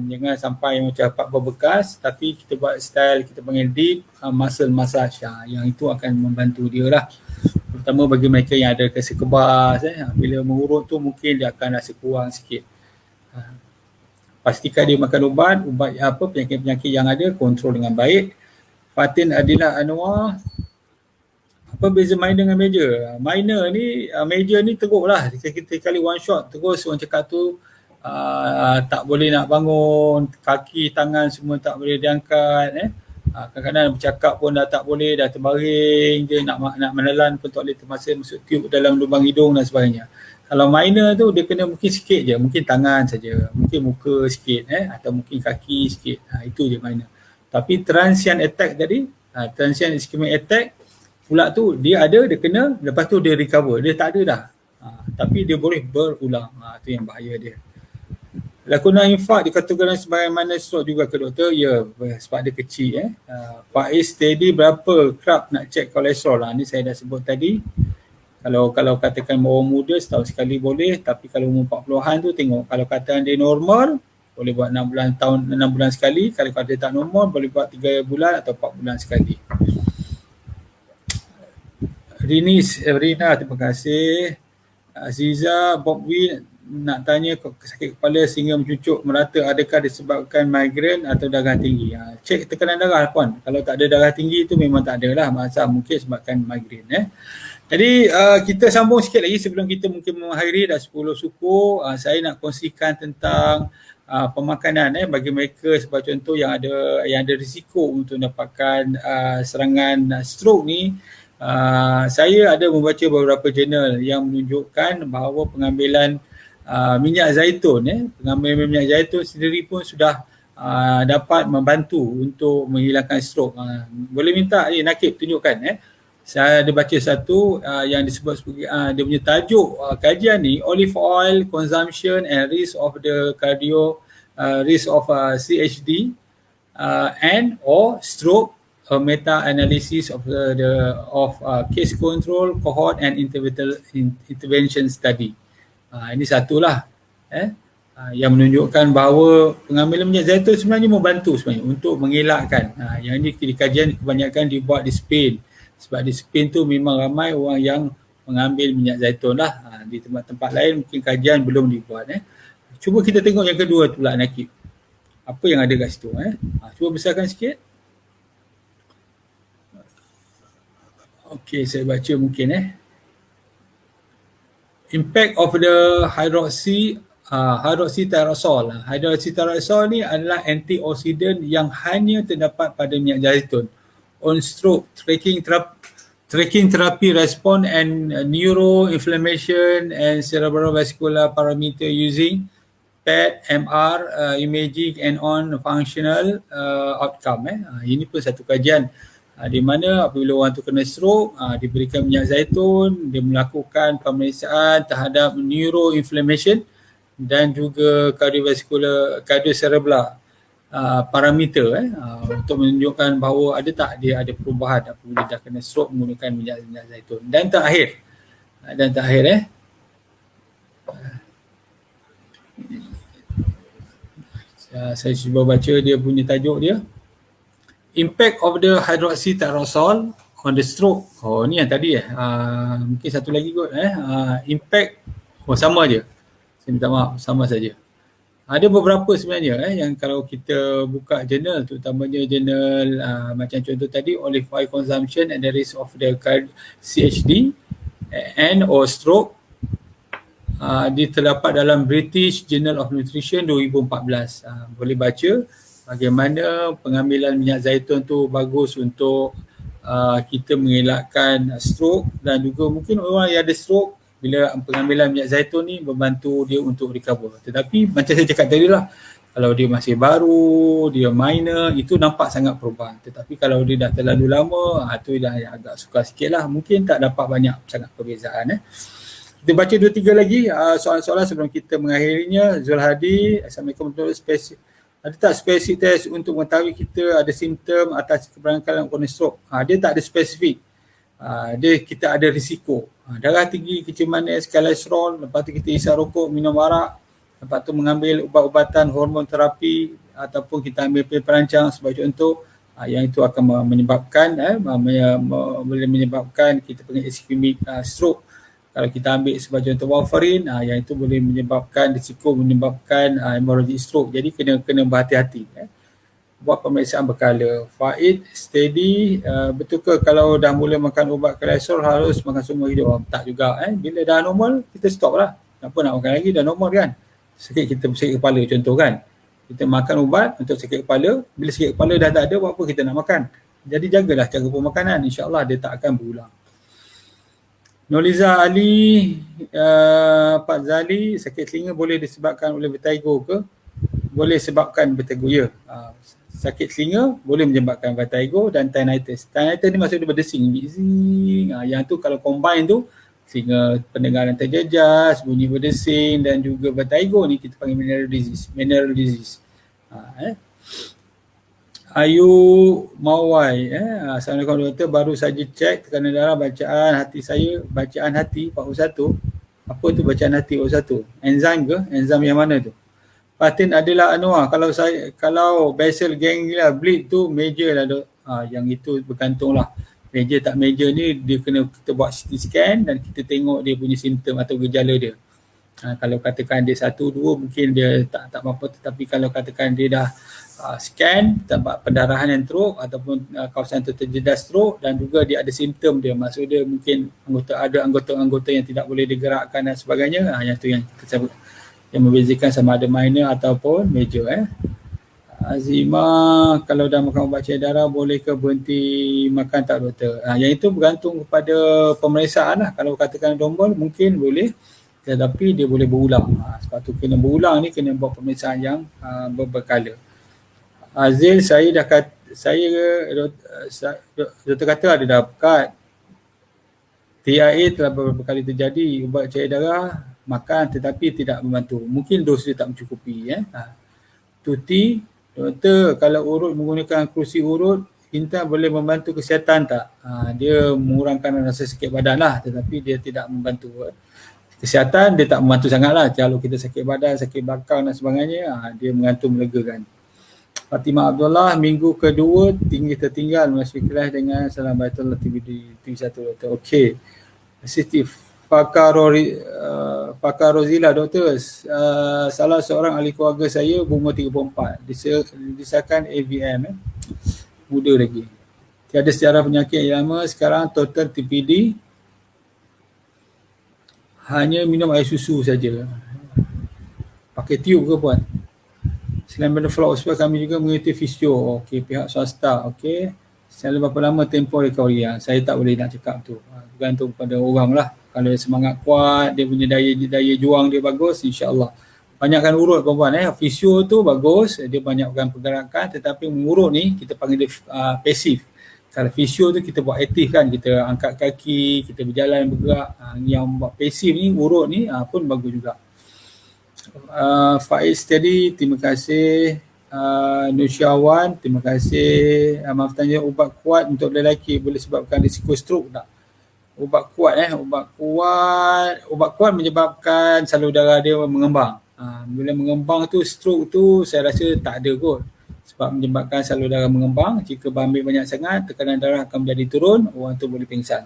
jangan sampai macam berbekas, tapi kita buat style kita panggil deep muscle massage, yang itu akan membantu dia lah, terutama bagi mereka yang ada rasa kebas. Bila mengurut tu mungkin dia akan rasa kurang sikit. Pastikan dia makan ubat penyakit-penyakit yang ada kontrol dengan baik. Fatin Adilah Anwar, apa beza minor dengan major? Minor ni, major ni teruk lah. Kita kali one shot terus orang cakap tu tak boleh nak bangun, kaki, tangan semua tak boleh diangkat. Kadang-kadang bercakap pun dah tak boleh, dah terbaring, dia nak menelan pun tak boleh, termasuk masuk tube dalam lubang hidung dan sebagainya. Kalau minor tu dia kena mungkin sikit je, mungkin tangan saja, mungkin muka sikit, atau mungkin kaki sikit. Itu je minor. Tapi transient attack tadi, transient ischemic attack pula tu dia ada, dia kena, lepas tu dia recover, dia tak ada dah. Tapi dia boleh berulang. Itu yang bahaya dia. Lakonan infak dikategorikan sebagaimana stroke juga ke doktor? Ya, sebab dia kecil. Faiz steady berapa kerap nak cek kolesterol? Ni saya dah sebut tadi. Kalau katakan orang muda setahun sekali boleh, tapi kalau umur 40-an tu tengok. Kalau katakan dia normal, boleh buat 6 bulan sekali. Kalau dia tak normal, boleh buat 3 bulan atau 4 bulan sekali. Rina, terima kasih. Aziza, Bob Win nak tanya, sakit kepala sehingga mencucuk merata, adakah disebabkan migrain atau darah tinggi? Cek tekanan darah puan. Kalau tak ada darah tinggi tu memang tak ada lah masalah, mungkin sebabkan migrain. Jadi kita sambung sikit lagi sebelum kita mungkin mengakhiri, dah 10 suku. Saya nak kongsikan tentang pemakanan bagi mereka, sebagai contoh yang ada risiko untuk dapatkan serangan stroke ni. Saya ada membaca beberapa jurnal yang menunjukkan bahawa pengambilan minyak zaitun, pengambilan minyak zaitun sendiri pun sudah dapat membantu untuk menghilangkan stroke. Boleh minta Nakib tunjukkan. Saya ada baca satu yang disebut sebagai dia punya tajuk kajian ni, olive oil consumption and risk of the risk of CHD and or stroke, a meta-analysis of case control cohort and intervention study. Ini satulah yang menunjukkan bahawa pengambilan minyak zaitun sebenarnya membantu sebenarnya untuk mengelakkan. Yang ini kajian kebanyakan dibuat di Spain. Sebab di Spain tu memang ramai orang yang mengambil minyak zaitun lah. Di tempat-tempat lain mungkin kajian belum dibuat. Cuba kita tengok yang kedua tu lah, Nakib. Apa yang ada kat situ. Cuba besarkan sikit. Okey, saya baca mungkin. Impact of the hydroxytyrosol. Hydroxytyrosol ni adalah antioksidan yang hanya terdapat pada minyak zaitun. On stroke, tracking therapy response and neuroinflammation and cerebrovascular parameter using PET, MR, imaging and on functional outcome. Ini pun satu kajian di mana apabila orang tu kena stroke, diberikan minyak zaitun, dia melakukan pemeriksaan terhadap neuroinflammation dan juga cardiocerebral parameter untuk menunjukkan bahawa ada tak dia ada perubahan apabila dah kena stroke menggunakan minyak zaitun. Dan terakhir saya cuba baca dia punya tajuk dia. Impact of the hydroxytyrosol on the stroke. Ni yang tadi mungkin satu lagi kot. Impact sama je. Saya minta maaf, sama saja. Ada beberapa sebenarnya yang kalau kita buka jurnal, terutamanya jurnal macam contoh tadi, olive oil consumption and the risk of the CHD and or stroke, terdapat dalam British Journal of Nutrition 2014. Boleh baca bagaimana pengambilan minyak zaitun tu bagus untuk kita mengelakkan stroke, dan juga mungkin orang yang ada stroke, bila pengambilan minyak zaitun ni membantu dia untuk recover. Tetapi macam saya cakap tadi lah, kalau dia masih baru, dia minor, itu nampak sangat perubahan. Tetapi kalau dia dah terlalu lama, tu dah agak sukar sikit lah. Mungkin tak dapat banyak sangat perbezaan. Kita baca 2-3 lagi soalan-soalan sebelum kita mengakhirinya. Zul Hadi, Assalamualaikum warahmatullahi. Ada tak spesifik test untuk mengetahui kita ada simptom atas keberangkalan kena stroke? Dia tak ada spesifik. Kita ada risiko. Darah tinggi, kecil manis, kolesterol, lepas tu kita isap rokok, minum arak, lepas tu mengambil ubat-ubatan hormon terapi ataupun kita ambil pil perancang sebagai contoh, yang itu akan menyebabkan boleh menyebabkan kita panggil ischemic stroke. Kalau kita ambil sebagai contoh warfarin, yang itu boleh menyebabkan risiko menyebabkan hemorrhagic stroke. Jadi kena berhati-hati. Buat pemeriksaan berkala. Faid, steady, betul ke kalau dah mula makan ubat kolesterol harus makan semua hidup? Tak juga. Bila dah normal, kita stop lah. Kenapa nak makan lagi? Dah normal kan? Sakit kepala contoh kan. Kita makan ubat untuk sakit kepala. Bila sakit kepala dah tak ada, buat apa kita nak makan? Jadi jagalah cara pemakanan. InsyaAllah dia tak akan berulang. Noliza Ali, Pak Zali, sakit telinga boleh disebabkan oleh vertigo ke? Boleh sebabkan vertigo, ya. Sakit telinga boleh menyebabkan vertigo dan tinnitus. Tinnitus ni maksudnya berdesing. Yang tu kalau combine tu, sehingga pendengaran terjejas, bunyi berdesing dan juga vertigo ni kita panggil mineral disease. Ayu Mawai, Assalamualaikum doktor, baru saja cek tekanan darah bacaan hati saya, bacaan hati 41. Apa tu bacaan hati 41? Enzim ke? Enzim yang mana tu? Patin adalah Anwar, kalau basal ganglia bleed tu major lah dok. Yang itu bergantung lah. Major tak major ni dia kena kita buat CT scan dan kita tengok dia punya simptom atau gejala dia. Kalau katakan dia 1-2 mungkin dia tak apa-apa, tetapi kalau katakan dia dah scan tempat pendarahan yang teruk ataupun kawasan itu terjejas stroke dan juga dia ada simptom dia, maksud dia mungkin anggota-anggota yang tidak boleh digerakkan dan sebagainya, yang tu yang kita sebut yang membezakan sama ada minor ataupun major. Azima, kalau dah makan ubat cair darah boleh ke berhenti makan tak doktor? Yang itu bergantung kepada pemeriksaan lah. Kalau katakan normal mungkin boleh, tetapi dia boleh berulang. Sebab tu kena berulang ni, kena buat pemeriksaan yang berkala. Azil, doktor kata ada dah pekat. TIA telah beberapa kali terjadi, ubat cair darah makan tetapi tidak membantu. Mungkin dos dia tak mencukupi. Tuti, doktor kalau urut menggunakan kerusi urut, Intan boleh membantu kesihatan tak? Dia mengurangkan rasa sakit badan lah, tetapi dia tidak membantu. Kesihatan dia tak membantu sangat lah. Kalau kita sakit badan, sakit belakang dan sebagainya, dia membantu melegakan. Fatimah Abdullah, minggu kedua tinggi tertinggal masih kelas dengan salam Baitullah TV1 doktor. Okey. Siti Fakarozila doktor, salah seorang ahli keluarga saya berumur 34, disahkan AVM, muda lagi. Tiada sejarah penyakit yang lama, sekarang total TPD, hanya minum air susu saja. Pakai tiup ke puan? Selain pada Flow kami juga mengikuti fisio. Okey, pihak swasta. Okey. Selalu berapa lama tempoh recovery? Saya tak boleh nak cakap tu. Bergantung pada orang lah. Kalau dia semangat kuat, dia punya daya juang dia bagus, insya-Allah. Banyakkan urut perempuan. Fisio tu bagus, dia banyakkan pergerakan, tetapi mengurut ni kita panggil dia pasif. Kalau fisio tu kita buat aktif kan, kita angkat kaki, kita berjalan bergerak. Yang buat pasif ni, urut ni pun bagus juga. Faiz tadi, terima kasih. Nusyawan, terima kasih. Maaf tanya, ubat kuat untuk lelaki boleh sebabkan risiko stroke tak? Ubat kuat menyebabkan salur darah dia mengembang. Bila mengembang tu, stroke tu saya rasa tak ada kot. Sebab menyebabkan salur darah mengembang, jika ambil banyak sangat, tekanan darah akan menjadi turun, orang tu boleh pingsan.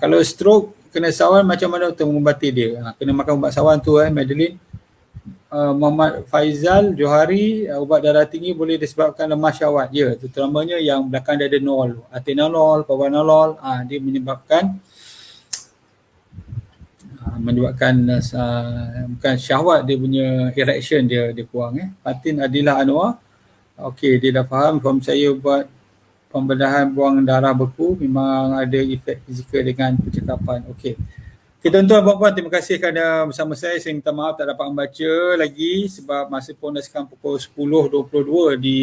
Kalau stroke, kena sawan macam mana untuk mengubati dia? Kena makan ubat sawan tu Madeline. Muhammad Faizal Johari, ubat darah tinggi boleh disebabkan lemah syahwat. Ya, terutamanya yang belakang dia ada nol, atenolol, propranolol, dia menyebabkan bukan syahwat, dia punya erection dia kurang. Fatin Adilah Anwar, okey, dia dah faham saya buat pembedahan buang darah beku memang ada efek fizikal dengan percakapan. Okey. Okay, tuan-tuan puan-puan, terima kasih kerana bersama saya. Saya minta maaf tak dapat membaca lagi sebab masa pun dah sekarang pukul 10.22 di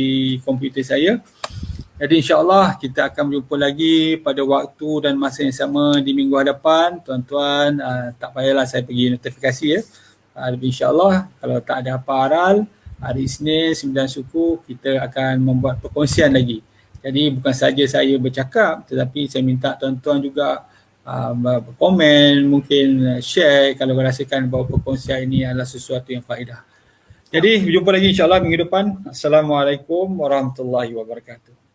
komputer saya. Jadi insya-Allah kita akan berjumpa lagi pada waktu dan masa yang sama di minggu hadapan. Tuan-tuan, tak payahlah saya pergi notifikasi insya-Allah kalau tak ada apa aral, hari Isnin 9 suku kita akan membuat perkongsian lagi. Jadi bukan saja saya bercakap, tetapi saya minta tuan-tuan juga komen, mungkin share kalau rasakan bahawa perkongsian ini adalah sesuatu yang faedah. Jadi berjumpa lagi insya-Allah minggu depan. Assalamualaikum warahmatullahi wabarakatuh.